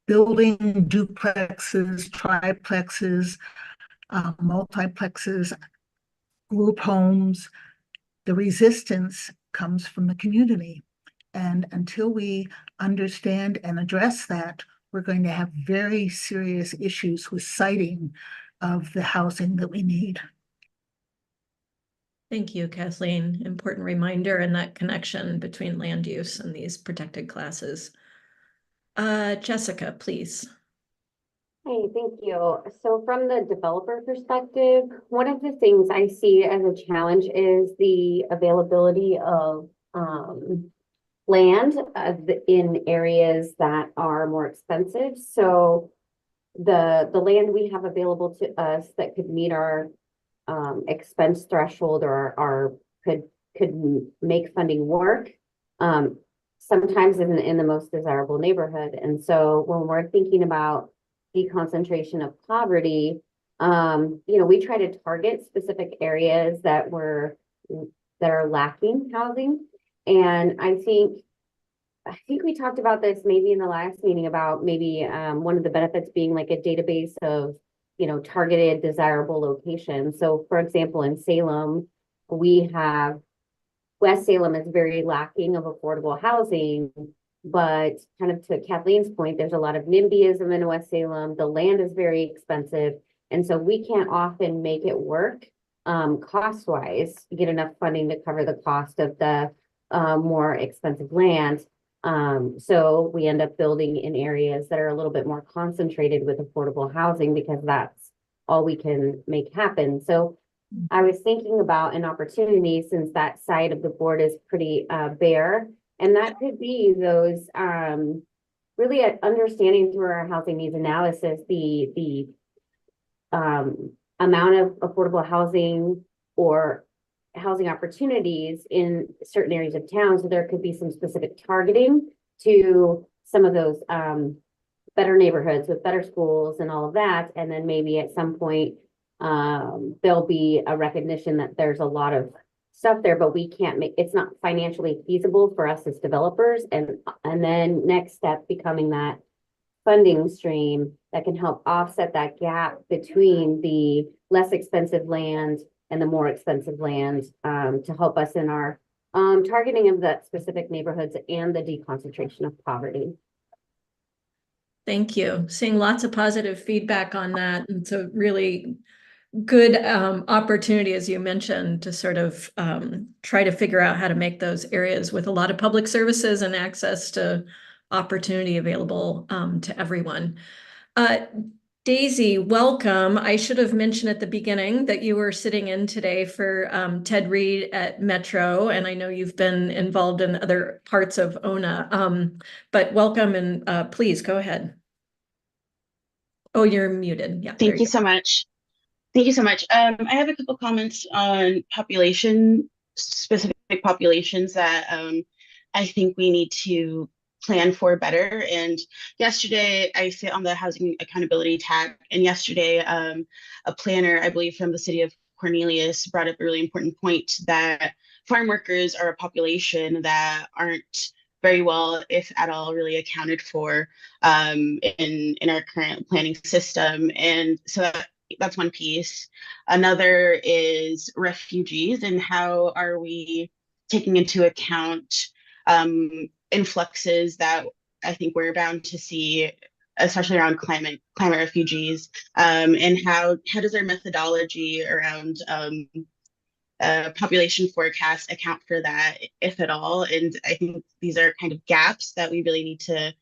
building duplexes, triplexes, multiplexes, group homes, the resistance comes from the community. And until we understand and address that, we're going to have very serious issues with siting of the housing that we need. Thank you, Kathleen. Important reminder, and that connection between land use and these protected classes. Jessica, please. Hey, thank you. So from the developer perspective, one of the things I see as a challenge is the availability of land in areas that are more expensive. So the land we have available to us that could meet our expense threshold or our could make funding work sometimes isn't in the most desirable neighborhood. And so when we're thinking about deconcentration of poverty, we try to target specific areas that are lacking housing. And I think we talked about this maybe in the last meeting about maybe one of the benefits being like a database of targeted desirable locations. So for example, in Salem, we have West Salem is very lacking of affordable housing, but kind of to Kathleen's point, there's a lot of NIMBYism in West Salem. The land is very expensive. And so we can't often make it work cost-wise, get enough funding to cover the cost of the more expensive land. So we end up building in areas that are a little bit more concentrated with affordable housing because that's all we can make happen. So I was thinking about an opportunity since that side of the board is pretty bare, and that could be those really understanding through our housing needs analysis the amount of affordable housing or housing opportunities in certain areas of town. So there could be some specific targeting to some of those better neighborhoods with better schools and all of that. And then maybe at some point there'll be a recognition that there's a lot of stuff there, but we can't make it's not financially feasible for us as developers. And then next step becoming that funding stream that can help offset that gap between the less expensive land and the more expensive land to help us in our targeting of that specific neighborhoods and the deconcentration of poverty. Thank you. Seeing lots of positive feedback on that. And so really good opportunity, as you mentioned, to sort of try to figure out how to make those areas with a lot of public services and access to opportunity available to everyone. Daisy, welcome. I should have mentioned at the beginning that you were sitting in today for Ted Reed at Metro, and I know you've been involved in other parts of ONA, but welcome and please go ahead. Oh, you're muted. Yeah. Thank you so much. Thank you so much. I have a couple comments on specific populations that I think we need to plan for better. And yesterday, I sit on the Housing Accountability TAC, and yesterday, a planner, I believe from the city of Cornelius, brought up a really important point that farm workers are a population that aren't very well, if at all, really accounted for in our current planning system. And so that's one piece. Another is refugees, and how are we taking into account influxes that I think we're bound to see, especially around climate refugees, and how does our methodology around population forecast account for that, if at all? And I think these are kind of gaps that we really need to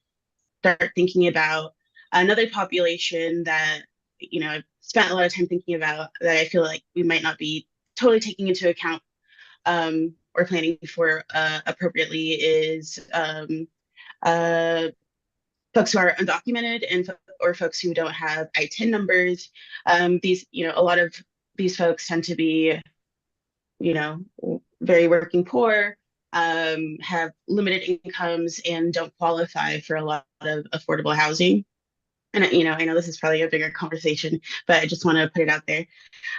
start thinking about. Another population that I've spent a lot of time thinking about that I feel like we might not be totally taking into account or planning for appropriately is folks who are undocumented or folks who don't have ITIN numbers. A lot of these folks tend to be, very working poor, have limited incomes, and don't qualify for a lot of affordable housing. And I know this is probably a bigger conversation, but I just want to put it out there.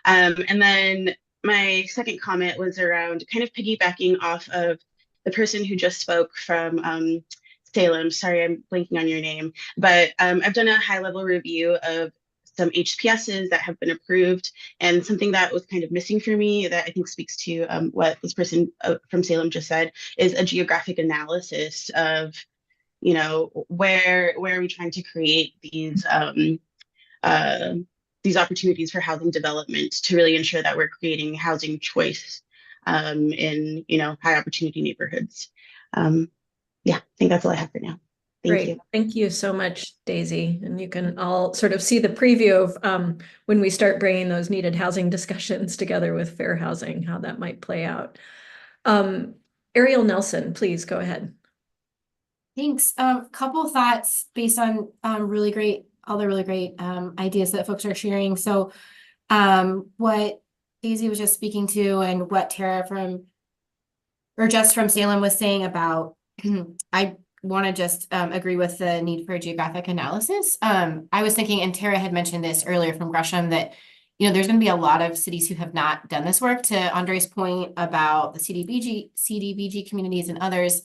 And then my second comment was around kind of piggybacking off of the person who just spoke from Salem. Sorry, I'm blanking on your name, but I've done a high-level review of some HPSs that have been approved, and something that was kind of missing for me that I think speaks to what this person from Salem just said is a geographic analysis of, where are we trying to create these opportunities for housing development to really ensure that we're creating housing choice in high opportunity neighborhoods. I think that's all I have for now. Thank Great. you. Thank you so much, Daisy. And you can all sort of see the preview of when we start bringing those needed housing discussions together with fair housing, how that might play out. Ariel Nelson, please go ahead. Thanks. Couple thoughts based on all the really great ideas that folks are sharing. So what Daisy was just speaking to and what Tara Jess from Salem was saying about I want to just agree with the need for geographic analysis. I was thinking, and Tara had mentioned this earlier from Gresham, that there's going to be a lot of cities who have not done this work, to Andre's point about the CDBG communities and others.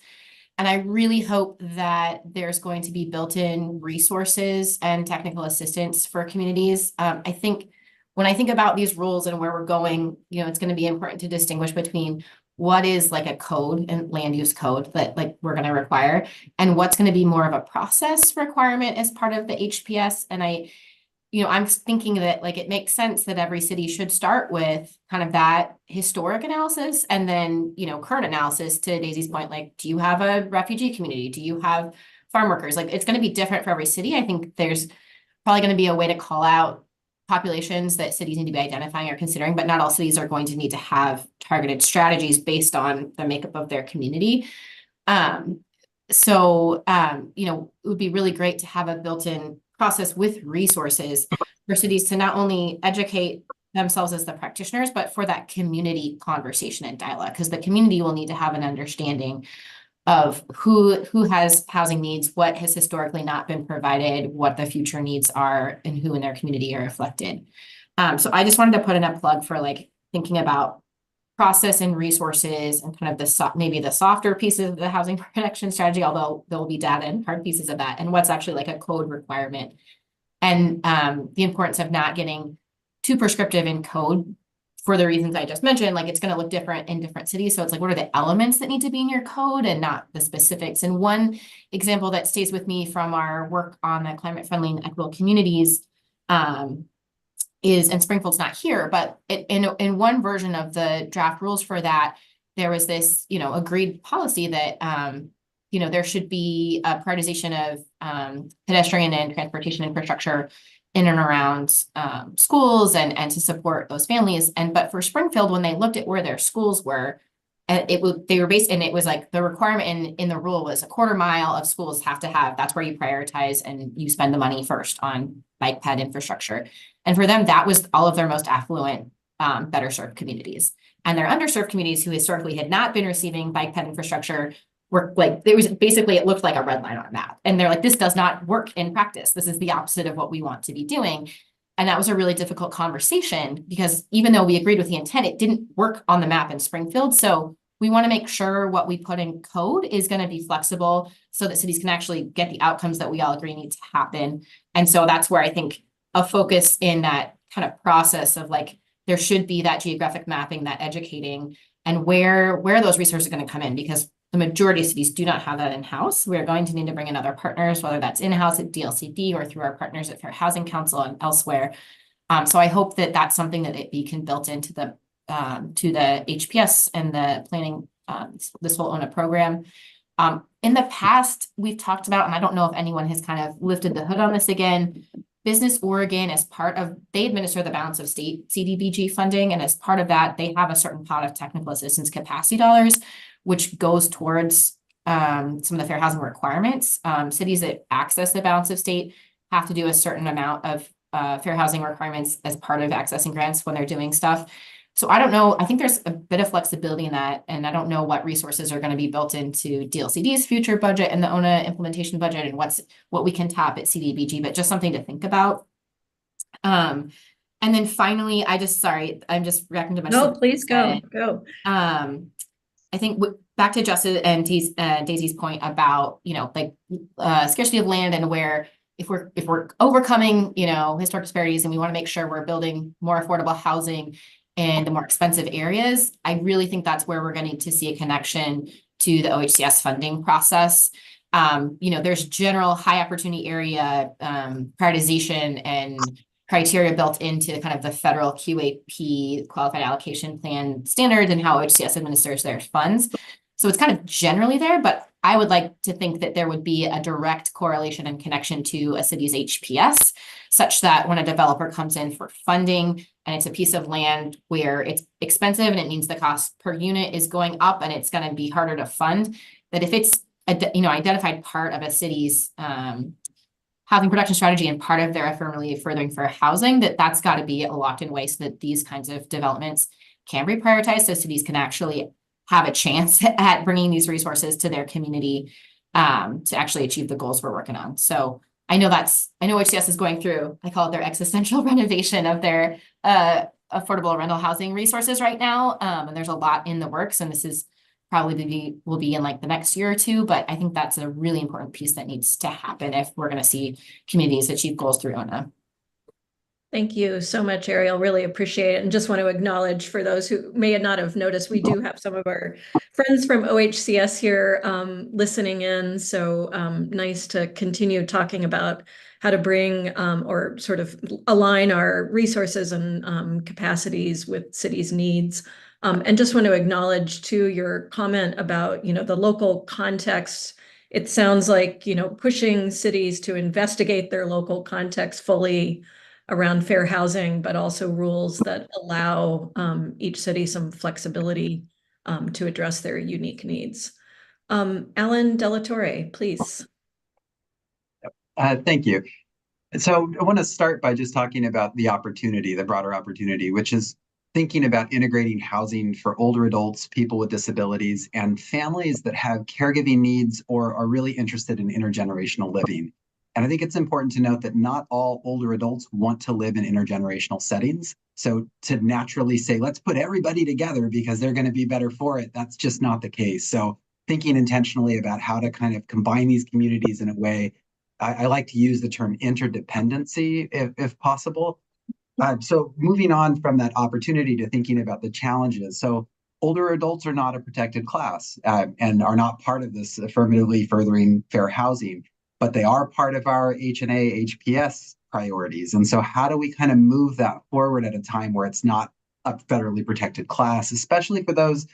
And I really hope that there's going to be built-in resources and technical assistance for communities. I think when I think about these rules and where we're going, it's going to be important to distinguish between what is like a code and land use code that like we're going to require, and what's going to be more of a process requirement as part of the HPS. And I'm thinking that like it makes sense that every city should start with kind of that historic analysis and then, current analysis, to Daisy's point, like, do you have a refugee community? Do you have farm workers? Like, it's going to be different for every city. I think there's probably going to be a way to call out populations that cities need to be identifying or considering, but not all cities are going to need to have targeted strategies based on the makeup of their community. So it would be really great to have a built-in process with resources for cities to not only educate themselves as the practitioners, but for that community conversation and dialogue, because the community will need to have an understanding of who has housing needs, what has historically not been provided, what the future needs are, and who in their community are reflected. So I just wanted to put in a plug for like thinking about process and resources and kind of maybe the softer pieces of the housing protection strategy, although there will be data and hard pieces of that, and what's actually like a code requirement. And the importance of not getting too prescriptive in code for the reasons I just mentioned. Like, it's going to look different in different cities. So it's like, what are the elements that need to be in your code and not the specifics? And one example that stays with me from our work on the climate friendly and equitable communities is, and Springfield's not here, but in one version of the draft rules for that, there was this, agreed policy that, there should be a prioritization of pedestrian and transportation infrastructure in and around schools and to support those families. But for Springfield, when they looked at where their schools were, it was like the requirement in the rule was a quarter mile of schools have to have, that's where you prioritize and you spend the money first on bike ped infrastructure. And for them, that was all of their most affluent, better served communities. And their underserved communities who historically had not been receiving bike ped infrastructure were like, it looked like a red line on a map. And they're like, this does not work in practice. This is the opposite of what we want to be doing. And that was a really difficult conversation, because even though we agreed with the intent, it didn't work on the map in Springfield. So we want to make sure what we put in code is going to be flexible so that cities can actually get the outcomes that we all agree need to happen. And so that's where I think a focus in that kind of process of like, there should be that geographic mapping, that educating, and where those resources are going to come in, because the majority of cities do not have that in-house. We're going to need to bring in other partners, whether that's in-house at DLCD or through our partners at Fair Housing Council and elsewhere. So I hope that that's something that it can built into the to the HPS and the planning, this whole ONA program. In the past, we've talked about, and I don't know if anyone has kind of lifted the hood on this again, Business Oregon, as part of, they administer the balance of state CDBG funding. And as part of that, they have a certain pot of technical assistance capacity dollars, which goes towards some of the fair housing requirements. Cities that access the balance of state have to do a certain amount of fair housing requirements as part of accessing grants when they're doing stuff. So I don't know, I think there's a bit of flexibility in that, and I don't know what resources are going to be built into DLCD's future budget and the ONA implementation budget, and what we can tap at CDBG, but just something to think about. And then finally, I'm just reacting to my— No, please go. I think back to Justin and Daisy's point about, scarcity of land, and where if we're overcoming, historic disparities, and we want to make sure we're building more affordable housing in the more expensive areas, I really think that's where we're going to need to see a connection to the OHCS funding process. There's general high opportunity area prioritization and criteria built into kind of the federal QAP, Qualified Allocation Plan standards, and how OHCS administers their funds. So it's kind of generally there, but I would like to think that there would be a direct correlation and connection to a city's HPS, such that when a developer comes in for funding and it's a piece of land where it's expensive and it means the cost per unit is going up and it's going to be harder to fund, that if it's a identified part of a city's housing production strategy and part of their affirmatively furthering fair housing, that's got to be locked in way so that these kinds of developments can be prioritized, so cities can actually have a chance at bringing these resources to their community to actually achieve the goals we're working on. So I know HCS is going through, I call it their existential renovation of their affordable rental housing resources right now. And there's a lot in the works, and this is probably will be in like the next year or two, but I think that's a really important piece that needs to happen if we're going to see communities achieve goals through ONA. Thank you so much, Ariel. Really appreciate it. And just want to acknowledge, for those who may not have noticed, we do have some of our friends from OHCS here listening in. So nice to continue talking about how to bring or sort of align our resources and capacities with cities' needs. And just want to acknowledge too your comment about, the local context. It sounds like, pushing cities to investigate their local context fully around fair housing, but also rules that allow each city some flexibility to address their unique needs. Alan Delatorre, please. Thank you. So I want to start by just talking about the opportunity, the broader opportunity, which is thinking about integrating housing for older adults, people with disabilities, and families that have caregiving needs or are really interested in intergenerational living. And I think it's important to note that not all older adults want to live in intergenerational settings. So to naturally say, let's put everybody together because they're going to be better for it, that's just not the case. So thinking intentionally about how to kind of combine these communities in a way, I like to use the term interdependency if possible. So moving on from that opportunity to thinking about the challenges. So older adults are not a protected class and are not part of this affirmatively furthering fair housing, but they are part of our HNA HPS priorities. And so how do we kind of move that forward at a time where it's not a federally protected class, especially for those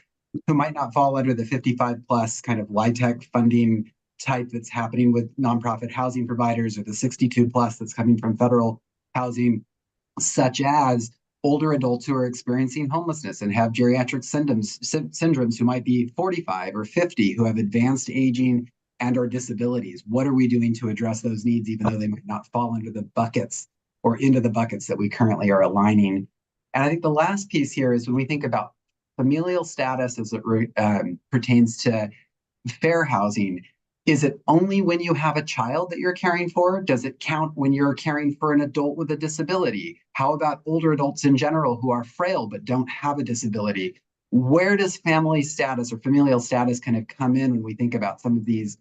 who might not fall under the 55 plus kind of LIHTC funding type that's happening with nonprofit housing providers, or the 62 plus that's coming from federal housing, such as older adults who are experiencing homelessness and have geriatric syndromes who might be 45 or 50, who have advanced aging and or disabilities. What are we doing to address those needs, even though they might not fall under the buckets or into the buckets that we currently are aligning? And I think the last piece here is when we think about familial status as it pertains to fair housing, is it only when you have a child that you're caring for? Does it count when you're caring for an adult with a disability? How about older adults in general who are frail but don't have a disability? Where does family status or familial status kind of come in when we think about some of these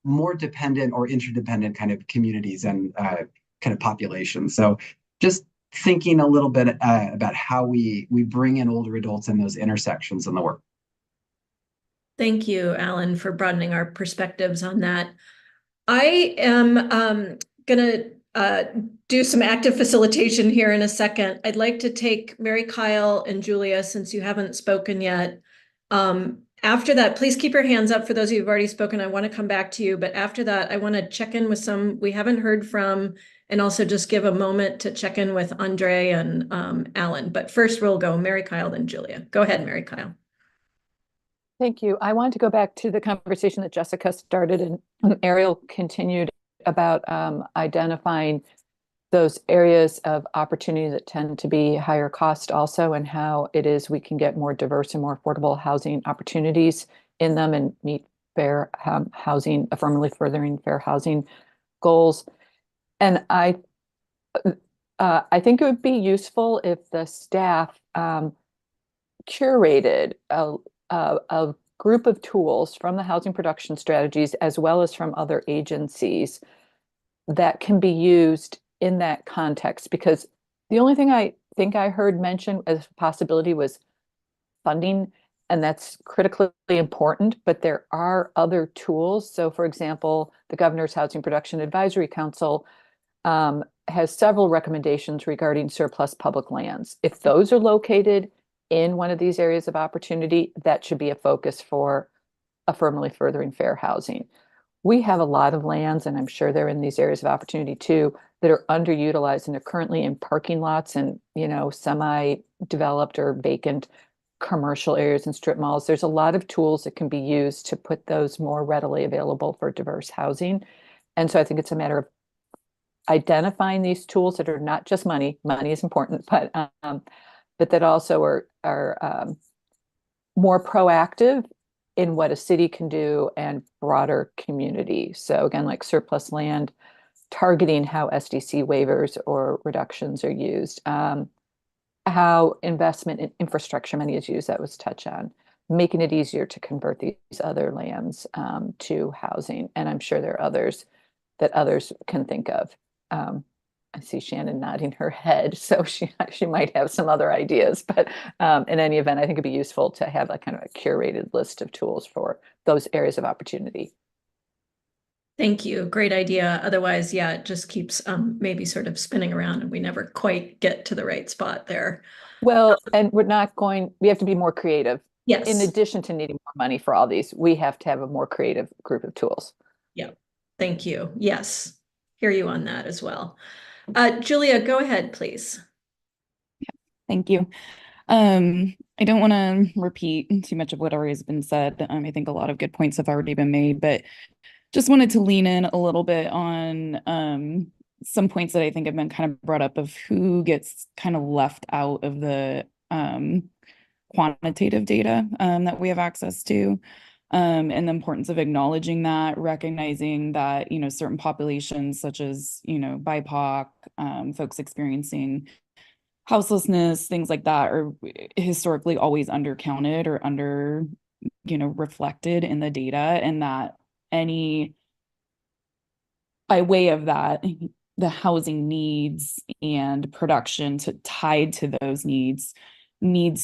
more dependent or interdependent kind of communities and kind of populations? So just thinking a little bit about how we bring in older adults in those intersections in the work. Thank you, Alan, for broadening our perspectives on that. I am going to do some active facilitation here in a second. I'd like to take Mary Kyle and Julia, since you haven't spoken yet. After that, please keep your hands up for those of you who've already spoken. I want to come back to you, but after that, I want to check in with some we haven't heard from, and also just give a moment to check in with Andre and Alan. But first we'll go Mary Kyle, then Julia. Go ahead, Mary Kyle. Thank you. I wanted to go back to the conversation that Jessica started and Ariel continued about identifying those areas of opportunity that tend to be higher cost also, and how it is we can get more diverse and more affordable housing opportunities in them and meet fair housing, affirmatively furthering fair housing goals. And I think it would be useful if the staff curated a group of tools from the housing production strategies as well as from other agencies that can be used in that context, because the only thing I think I heard mentioned as a possibility was funding, and that's critically important, but there are other tools. So for example, the Governor's Housing Production Advisory Council has several recommendations regarding surplus public lands. If those are located in one of these areas of opportunity, that should be a focus for affirmatively furthering fair housing. We have a lot of lands, and I'm sure they're in these areas of opportunity too, that are underutilized and they're currently in parking lots and, semi-developed or vacant commercial areas and strip malls. There's a lot of tools that can be used to put those more readily available for diverse housing. And so I think it's a matter of identifying these tools that are not just money. Money is important, but that also are more proactive in what a city can do and broader community. So again, like surplus land, targeting how SDC waivers or reductions are used, how investment in infrastructure money is used, that was touched on, making it easier to convert these other lands to housing. And I'm sure there are others that others can think of. I see Shannon nodding her head, so she might have some other ideas. But in any event, I think it'd be useful to have a kind of a curated list of tools for those areas of opportunity. Thank you. Great idea. Otherwise, yeah, it just keeps maybe sort of spinning around and we never quite get to the right spot there. Well, and we have to be more creative. Yes. In addition to needing more money for all these, we have to have a more creative group of tools. Yeah. Thank you. Yes. Hear you on that as well. Julia, go ahead, please. Thank you. I don't want to repeat too much of what already has been said. I think a lot of good points have already been made, but just wanted to lean in a little bit on some points that I think have been kind of brought up of who gets kind of left out of the quantitative data that we have access to. And the importance of acknowledging that, recognizing that, certain populations such as, BIPOC, folks experiencing houselessness, things like that are historically always undercounted or under, reflected in the data, and that by way of that, the housing needs and production tied to those needs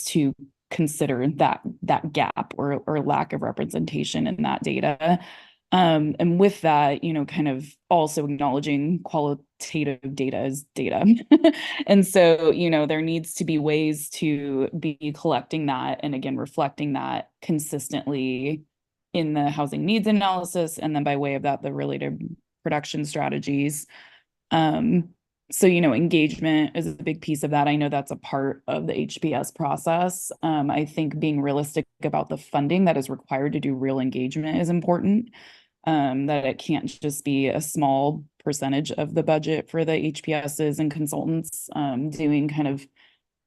to consider that gap or lack of representation in that data. And with that, kind of also acknowledging qualitative data as data. And so, there needs to be ways to be collecting that and again, reflecting that consistently in the housing needs analysis. And then by way of that, the related production strategies. So, engagement is a big piece of that. I know that's a part of the HPS process. I think being realistic about the funding that is required to do real engagement is important. That it can't just be a small percentage of the budget for the HPSs and consultants. Doing kind of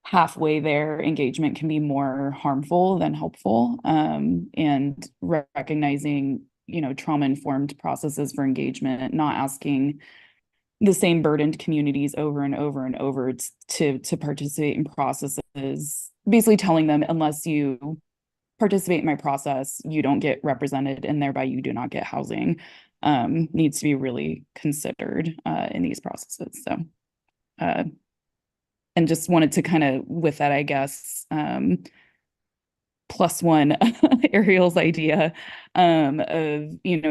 halfway there engagement can be more harmful than helpful. And recognizing, trauma-informed processes for engagement, not asking the same burdened communities over and over and over to participate in processes, basically telling them, unless you participate in my process, you don't get represented, and thereby you do not get housing, needs to be really considered in these processes. So, and just wanted to kind of, with that, I guess, plus one Ariel's idea of,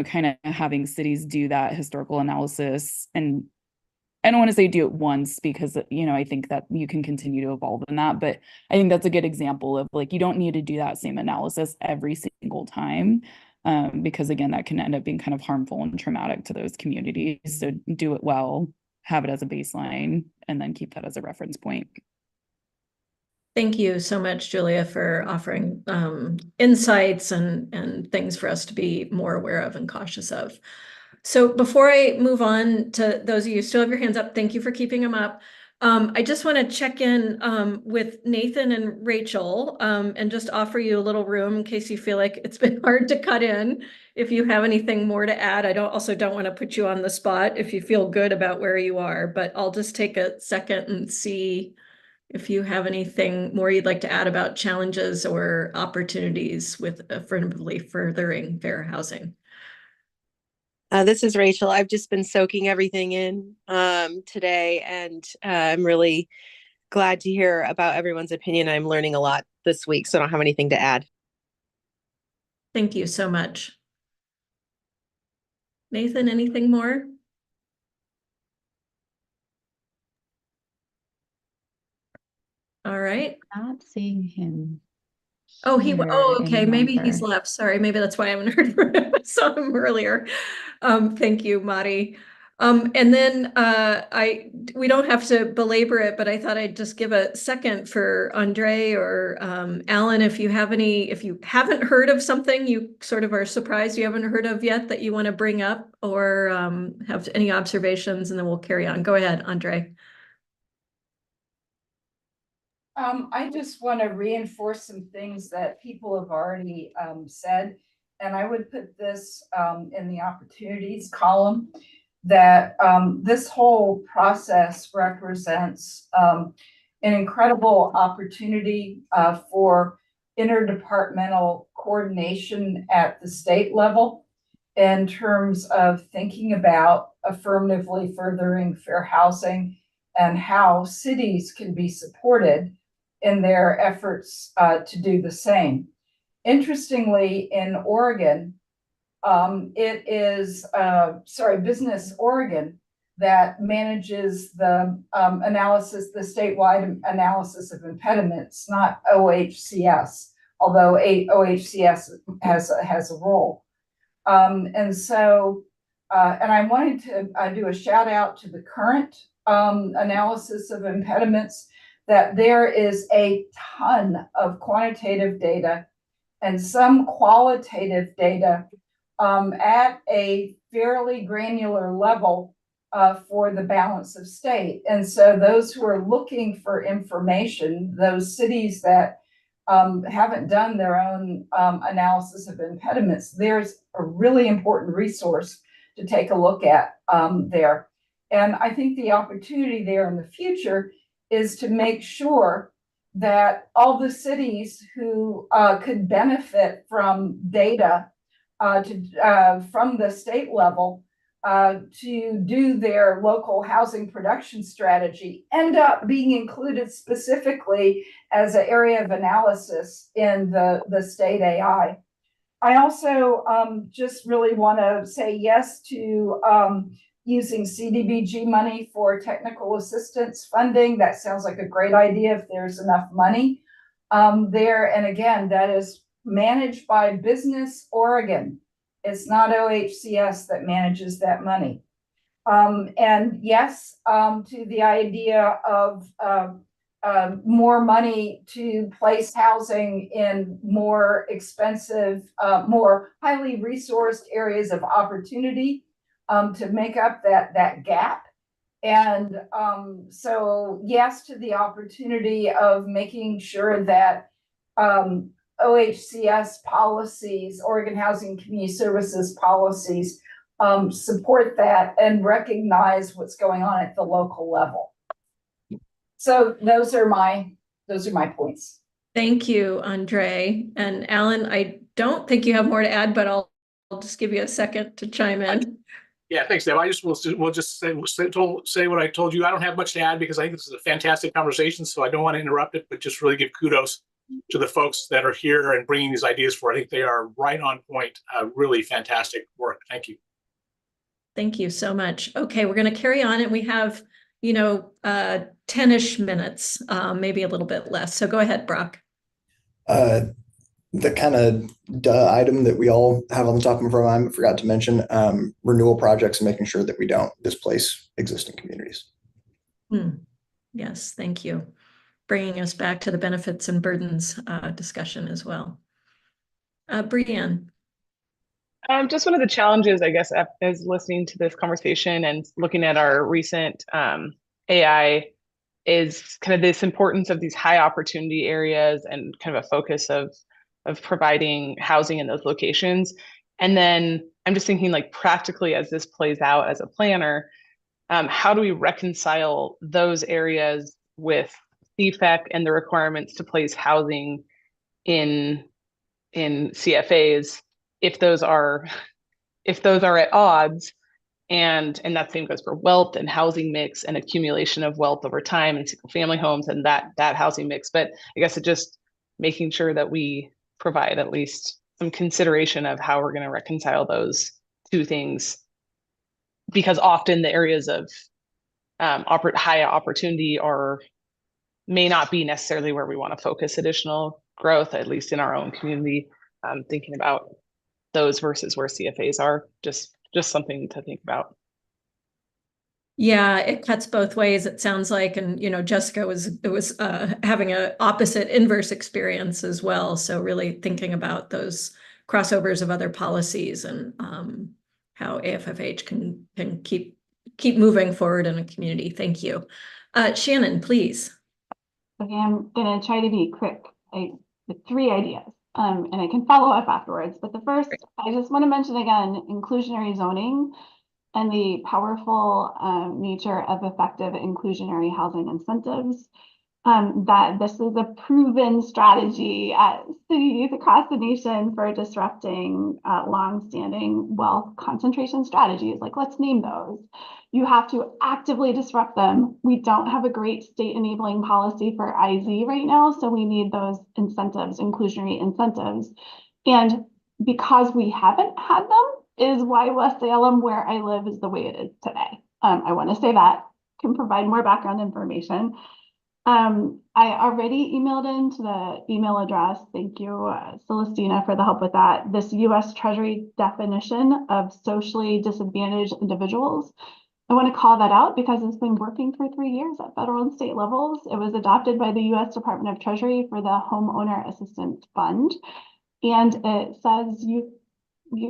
kind of having cities do that historical analysis. And I don't want to say do it once because, I think that you can continue to evolve in that, but I think that's a good example of you don't need to do that same analysis every single time, because again, that can end up being kind of harmful and traumatic to those communities. So do it well, have it as a baseline, and then keep that as a reference point. Thank you so much, Julia, for offering insights and things for us to be more aware of and cautious of. So before I move on to those of you who still have your hands up, thank you for keeping them up. I just want to check in with Nathan and Rachel and just offer you a little room in case you feel like it's been hard to cut in. If you have anything more to add, I don't want to put you on the spot if you feel good about where you are, but I'll just take a second and see if you have anything more you'd like to add about challenges or opportunities with affirmatively furthering fair housing. This is Rachel. I've just been soaking everything in today, and I'm really glad to hear about everyone's opinion. I'm learning a lot this week, so I don't have anything to add. Thank you so much. Nathan, anything more? All right. Not seeing him. Oh, share okay, any maybe he's number. left. Sorry, maybe that's why I haven't heard from him. I saw him earlier. Thank you, Mari. And then we don't have to belabor it, but I thought I'd just give a second for Andre or Alan, if you haven't heard of something you sort of are surprised you haven't heard of yet that you want to bring up or have any observations, and then we'll carry on. Go ahead, Andre. I just want to reinforce some things that people have already said, and I would put this in the opportunities column, that this whole process represents an incredible opportunity for interdepartmental coordination at the state level in terms of thinking about affirmatively furthering fair housing and how cities can be supported in their efforts to do the same. Interestingly, in Oregon, it is Business Oregon that manages the analysis, the statewide analysis of impediments, not OHCS, although OHCS has a role. And I wanted to do a shout out to the current analysis of impediments, that there is a ton of quantitative data and some qualitative data at a fairly granular level for the balance of state. And so those who are looking for information, those cities that haven't done their own analysis of impediments, there's a really important resource to take a look at there. And I think the opportunity there in the future is to make sure that all the cities who could benefit from data from the state level to do their local housing production strategy end up being included specifically as an area of analysis in the state AI. I also just really want to say yes to using CDBG money for technical assistance funding. That sounds like a great idea if there's enough money there. And again, that is managed by Business Oregon. It's not OHCS that manages that money. And yes, to the idea of more money to place housing in more expensive, more highly resourced areas of opportunity to make up that gap. And so yes to the opportunity of making sure that OHCS policies, Oregon Housing Community Services policies, support that and recognize what's going on at the local level. So those are my points. Thank you, Andre. And Alan, I don't think you have more to add, but I'll just give you a second to chime in. Yeah, thanks, Deb. I just will just say what I told you. I don't have much to add because I think this is a fantastic conversation, so I don't want to interrupt it, but just really give kudos to the folks that are here and bringing these ideas forward. I think they are right on point. Really fantastic work. Thank you. Thank you so much. Okay, we're going to carry on, and we have, 10-ish minutes, maybe a little bit less. So go ahead, Brock. The kind of item that we all have on the top of our mind, but forgot to mention, renewal projects and making sure that we don't displace existing communities. Yes, thank you. Bringing us back to the benefits and burdens discussion as well. Brianne. Just one of the challenges, I guess, as listening to this conversation and looking at our recent AI is kind of this importance of these high opportunity areas and kind of a focus of providing housing in those locations. And then I'm just thinking, like, practically as this plays out as a planner, how do we reconcile those areas with CFEC and the requirements to place housing in CFAs if those are at odds, and that same goes for wealth and housing mix and accumulation of wealth over time and single family homes and that housing mix. But I guess it's just making sure that we provide at least some consideration of how we're going to reconcile those two things, because often the areas of high opportunity are may not be necessarily where we want to focus additional growth, at least in our own community. Thinking about those versus where CFAs are, just something to think about. Yeah, it cuts both ways, it sounds like. And, Jessica was having an opposite inverse experience as well. So really thinking about those crossovers of other policies and how AFFH can keep moving forward in a community. Thank you. Shannon, please. Okay, I'm gonna try to be quick. With 3 ideas, and I can follow up afterwards. But the first, I just want to mention again, inclusionary zoning and the powerful nature of effective inclusionary housing incentives. That this is a proven strategy at cities across the nation for disrupting longstanding wealth concentration strategies. Like, let's name those. You have to actively disrupt them. We don't have a great state enabling policy for IZ right now, so we need those incentives, inclusionary incentives. And because we haven't had them is why West Salem, where I live, is the way it is today. I want to say that, can provide more background information. I already emailed into the email address. Thank you, Celestina, for the help with that. This U.S. Treasury definition of socially disadvantaged individuals. I want to call that out because it's been working for 3 years at federal and state levels. It was adopted by the U.S. Department of Treasury for the Homeowner Assistance Fund. And it says you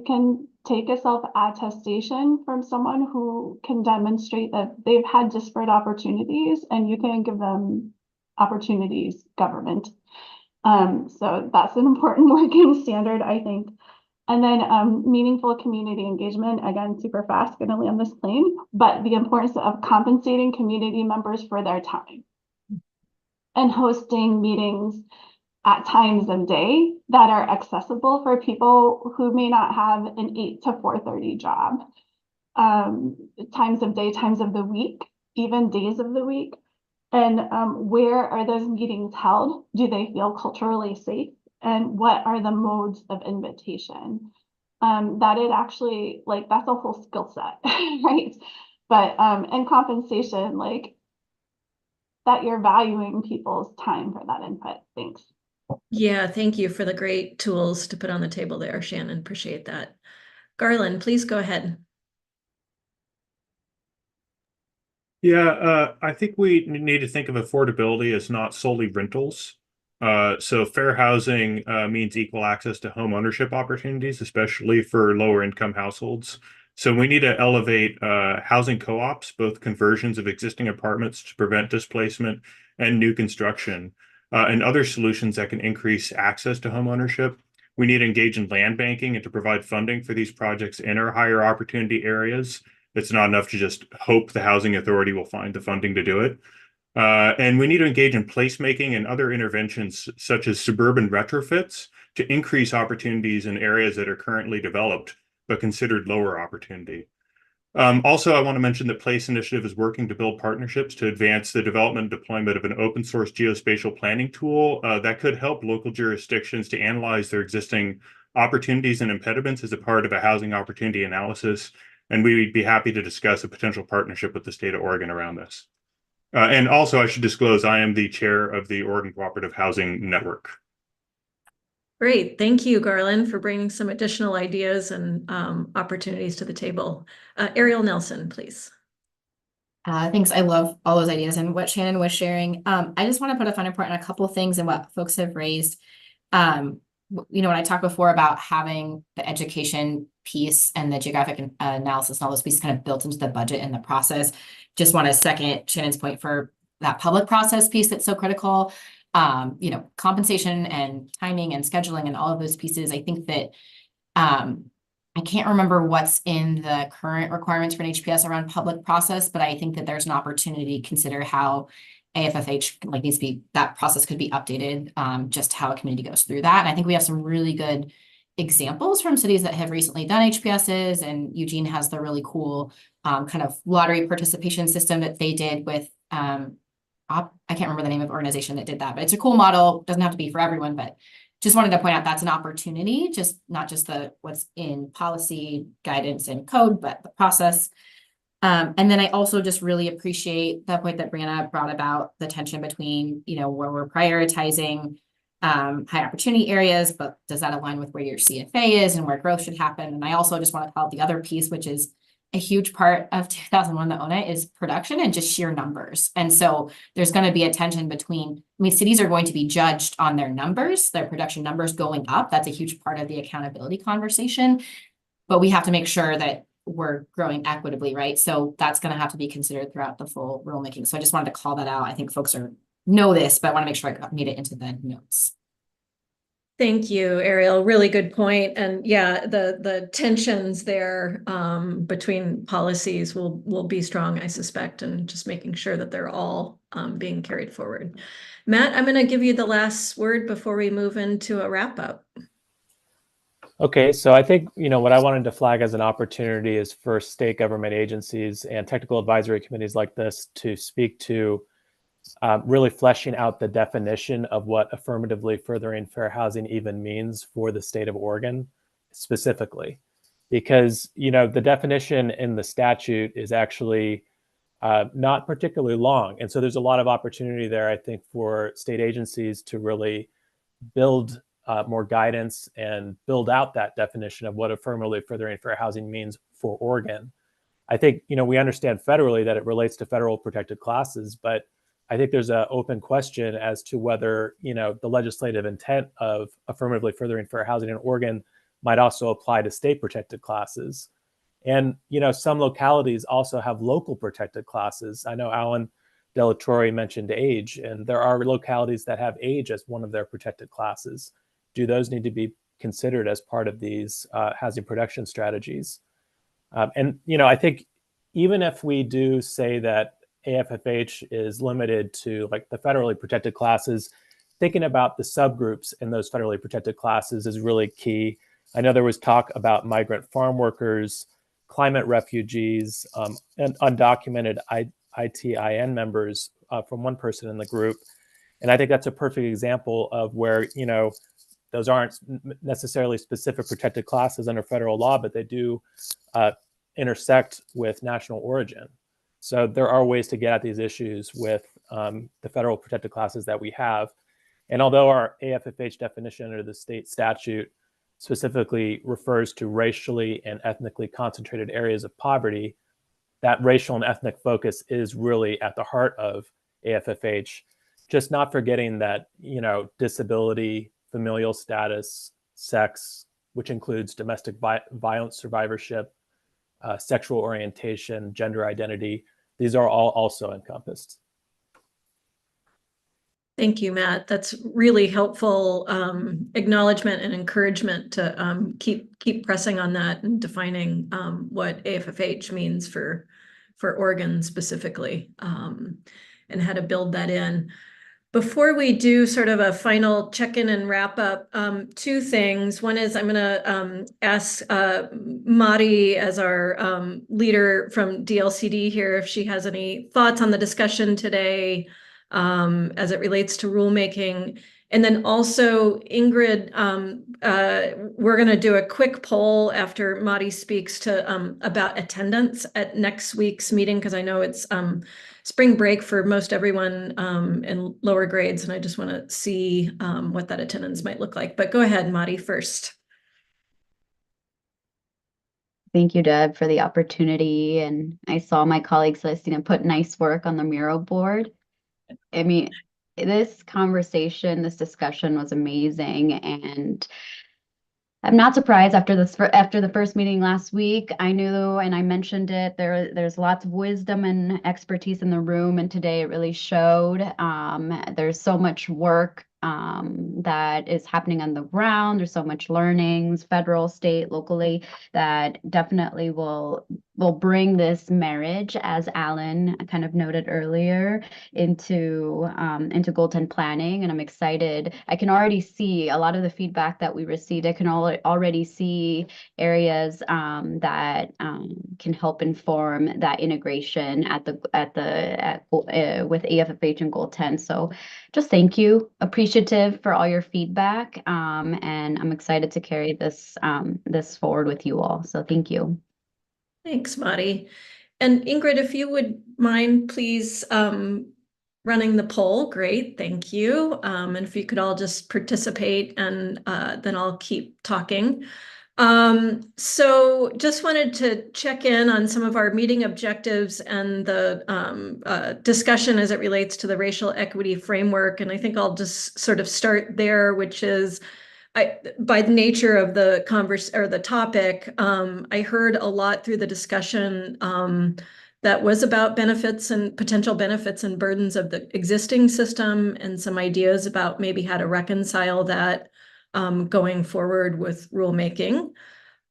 can take a self-attestation from someone who can demonstrate that they've had disparate opportunities, and you can give them opportunities government. So that's an important working standard, I think. And then meaningful community engagement, again, super fast, gonna land this plane, but the importance of compensating community members for their time and hosting meetings at times of day that are accessible for people who may not have an 8 to 4:30 job. Times of day, times of the week, even days of the week. And where are those meetings held? Do they feel culturally safe? And what are the modes of invitation? That it actually, like, that's a whole skill set, right? But, and compensation, like, that you're valuing people's time for that input. Thanks. Yeah, thank you for the great tools to put on the table there, Shannon. Appreciate that. Garland, please go ahead. Yeah, I think we need to think of affordability as not solely rentals. So fair housing means equal access to home ownership opportunities, especially for lower income households. So we need to elevate housing co-ops, both conversions of existing apartments to prevent displacement and new construction, and other solutions that can increase access to home ownership. We need to engage in land banking and to provide funding for these projects in our higher opportunity areas. It's not enough to just hope the housing authority will find the funding to do it. And we need to engage in placemaking and other interventions such as suburban retrofits to increase opportunities in areas that are currently developed but considered lower opportunity. Also, I want to mention that Place Initiative is working to build partnerships to advance the development and deployment of an open source geospatial planning tool that could help local jurisdictions to analyze their existing opportunities and impediments as a part of a housing opportunity analysis. And we'd be happy to discuss a potential partnership with the state of Oregon around this. And also, I should disclose, I am the chair of the Oregon Cooperative Housing Network. Great. Thank you, Garland, for bringing some additional ideas and opportunities to the table. Ariel Nelson, please. Thanks. I love all those ideas and what Shannon was sharing. I just want to put a finer point on a couple of things and what folks have raised. When I talked before about having the education piece and the geographic analysis and all those pieces kind of built into the budget and the process, just want to second Shannon's point for that public process piece that's so critical. Compensation and timing and scheduling and all of those pieces. I think that I can't remember what's in the current requirements for an HPS around public process, but I think that there's an opportunity to consider how AFFH needs to be, that process could be updated, just how a community goes through that. And I think we have some really good examples from cities that have recently done HPSs, and Eugene has the really cool kind of lottery participation system that they did with, I can't remember the name of the organization that did that, but it's a cool model. Doesn't have to be for everyone, but just wanted to point out that's an opportunity, just not just what's in policy guidance and code, but the process. And then I also just really appreciate the point that Brianna brought about the tension between, where we're prioritizing high opportunity areas, but does that align with where your CFA is and where growth should happen? And I also just want to call out the other piece, which is a huge part of 2001 The ONA is production and just sheer numbers. And so there's going to be a tension between, cities are going to be judged on their numbers, their production numbers going up. That's a huge part of the accountability conversation. But we have to make sure that we're growing equitably, right? So that's going to have to be considered throughout the full rulemaking. So I just wanted to call that out. I think folks know this, but I want to make sure I made it into the notes. Thank you, Ariel. Really good point. And yeah, the tensions there between policies will be strong, I suspect, and just making sure that they're all being carried forward. Matt, I'm going to give you the last word before we move into a wrap up. Okay, so I think, what I wanted to flag as an opportunity is for state government agencies and technical advisory committees like this to speak to really fleshing out the definition of what affirmatively furthering fair housing even means for the state of Oregon specifically. Because, the definition in the statute is actually not particularly long. And so there's a lot of opportunity there, I think, for state agencies to really build more guidance and build out that definition of what affirmatively furthering fair housing means for Oregon. I think, we understand federally that it relates to federal protected classes, but I think there's an open question as to whether, the legislative intent of affirmatively furthering fair housing in Oregon might also apply to state protected classes. And, some localities also have local protected classes. I know Alan Delatorre mentioned age, and there are localities that have age as one of their protected classes. Do those need to be considered as part of these housing production strategies? And, I think even if we do say that AFFH is limited to like the federally protected classes, thinking about the subgroups in those federally protected classes is really key. I know there was talk about migrant farm workers, climate refugees, and undocumented ITIN members from one person in the group. And I think that's a perfect example of where, those aren't necessarily specific protected classes under federal law, but they do intersect with national origin. So there are ways to get at these issues with the federal protected classes that we have. And although our AFFH definition under the state statute specifically refers to racially and ethnically concentrated areas of poverty, that racial and ethnic focus is really at the heart of AFFH. Just not forgetting that, disability, familial status, sex, which includes domestic violence survivorship, sexual orientation, gender identity, these are all also encompassed. Thank you, Matt. That's really helpful acknowledgement and encouragement to keep pressing on that and defining what AFFH means for Oregon specifically, and how to build that in. Before we do sort of a final check-in and wrap up, two things. One is I'm going to ask Madi as our leader from DLCD here if she has any thoughts on the discussion today as it relates to rulemaking. And then also Ingrid, we're going to do a quick poll after Madi speaks to about attendance at next week's meeting, because I know it's spring break for most everyone in lower grades, and I just want to see what that attendance might look like. But go ahead, Madi, first. Thank you, Deb, for the opportunity. And I saw my colleague Celestina put nice work on the mural board. I mean, this conversation, this discussion was amazing, and I'm not surprised after the first meeting last week. I knew, and I mentioned it, there's lots of wisdom and expertise in the room, and today it really showed. There's so much work that is happening on the ground. There's so much learnings, federal, state, locally, that definitely will bring this marriage, as Alan kind of noted earlier, into goal 10 planning. And I'm excited. I can already see a lot of the feedback that we received. I can already see areas that can help inform that integration with AFFH and goal 10. So just thank you. Appreciative for all your feedback. And I'm excited to carry this forward with you all. So thank you. Thanks, Madi. And Ingrid, if you would mind, please, running the poll, great, thank you. And if you could all just participate, and then I'll keep talking. So just wanted to check in on some of our meeting objectives and the discussion as it relates to the racial equity framework. And I think I'll just sort of start there, which is, by the nature of the the topic, I heard a lot through the discussion that was about benefits and potential benefits and burdens of the existing system, and some ideas about maybe how to reconcile that going forward with rulemaking.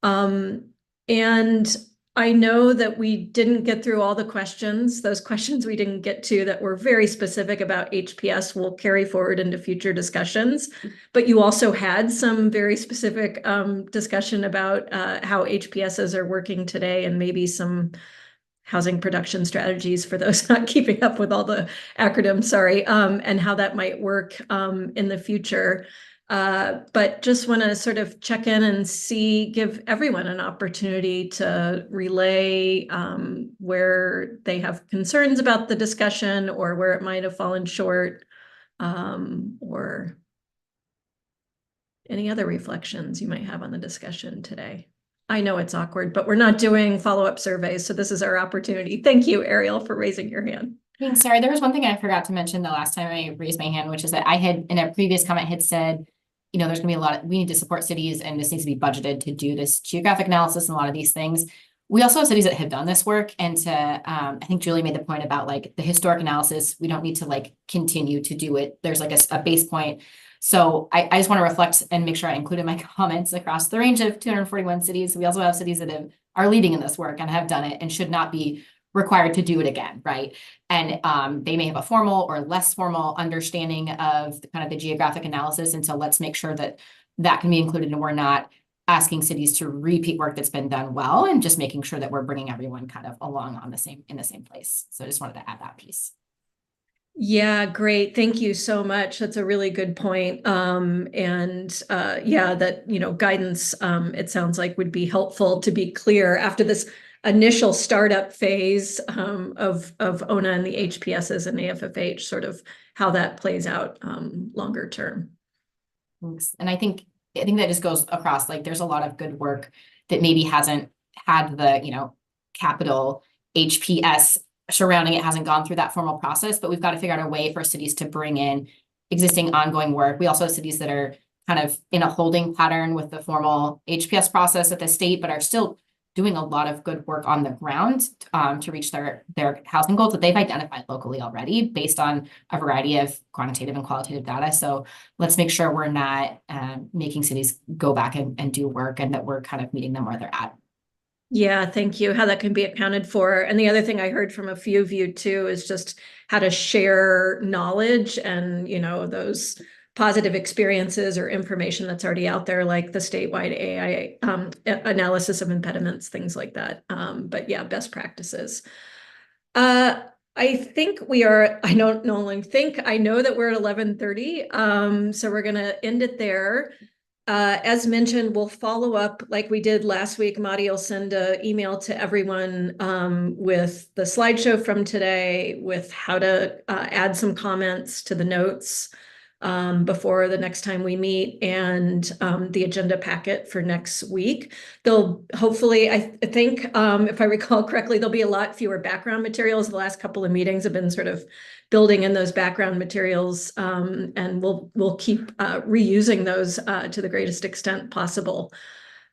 And I know that we didn't get through all the questions. Those questions we didn't get to that were very specific about HPS will carry forward into future discussions. But you also had some very specific discussion about how HPSs are working today, and maybe some housing production strategies for those not keeping up with all the acronyms, sorry, and how that might work in the future. But just want to sort of check in and give everyone an opportunity to relay where they have concerns about the discussion, or where it might have fallen short, or any other reflections you might have on the discussion today. I know it's awkward, but we're not doing follow-up surveys, so this is our opportunity. Thank you, Ariel, for raising your hand. Sorry, there was one thing I forgot to mention the last time I raised my hand, which is that I had, in a previous comment, had said, you know, there's gonna be we need to support cities, and this needs to be budgeted to do this geographic analysis and a lot of these things. We also have cities that have done this work, and I think Julie made the point about like the historic analysis. We don't need to like continue to do it. There's like a base point. So I just want to reflect and make sure I included my comments across the range of 241 cities. We also have cities that are leading in this work and have done it and should not be required to do it again, right? And they may have a formal or less formal understanding of kind of the geographic analysis. And so let's make sure that that can be included, and we're not asking cities to repeat work that's been done well, and just making sure that we're bringing everyone kind of along in the same place. So I just wanted to add that piece. Yeah, great. Thank you so much. That's a really good point. Yeah, that, you know, guidance, it sounds like would be helpful to be clear after this initial startup phase of ONA and the HPSs and AFFH, sort of how that plays out longer term. Thanks. And I think that just goes across, like there's a lot of good work that maybe hasn't had the, you know, capital HPS surrounding it, hasn't gone through that formal process, but we've got to figure out a way for cities to bring in existing ongoing work. We also have cities that are kind of in a holding pattern with the formal HPS process at the state, but are still doing a lot of good work on the ground to reach their housing goals that they've identified locally already based on a variety of quantitative and qualitative data. So let's make sure we're not making cities go back and do work, and that we're kind of meeting them where they're at. Yeah, thank you. How that can be accounted for. And the other thing I heard from a few of you too is just how to share knowledge and, you know, those positive experiences or information that's already out there, like the statewide AI analysis of impediments, things like that. But yeah, best practices. I think we are, I know that we're at 11:30. So we're going to end it there. As mentioned, we'll follow up like we did last week. Madi will send an email to everyone with the slideshow from today, with how to add some comments to the notes before the next time we meet, and the agenda packet for next week. There'll hopefully, I think, if I recall correctly, there'll be a lot fewer background materials. The last couple of meetings have been sort of building in those background materials, and we'll keep reusing those to the greatest extent possible.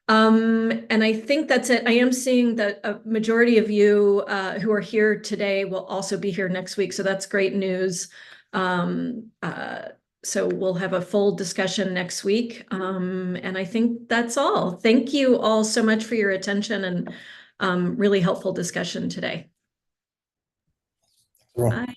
And I think that's it. I am seeing that a majority of you who are here today will also be here next week, so that's great news. So we'll have a full discussion next week. And I think that's all. Thank you all so much for your attention and really helpful discussion today. Bye.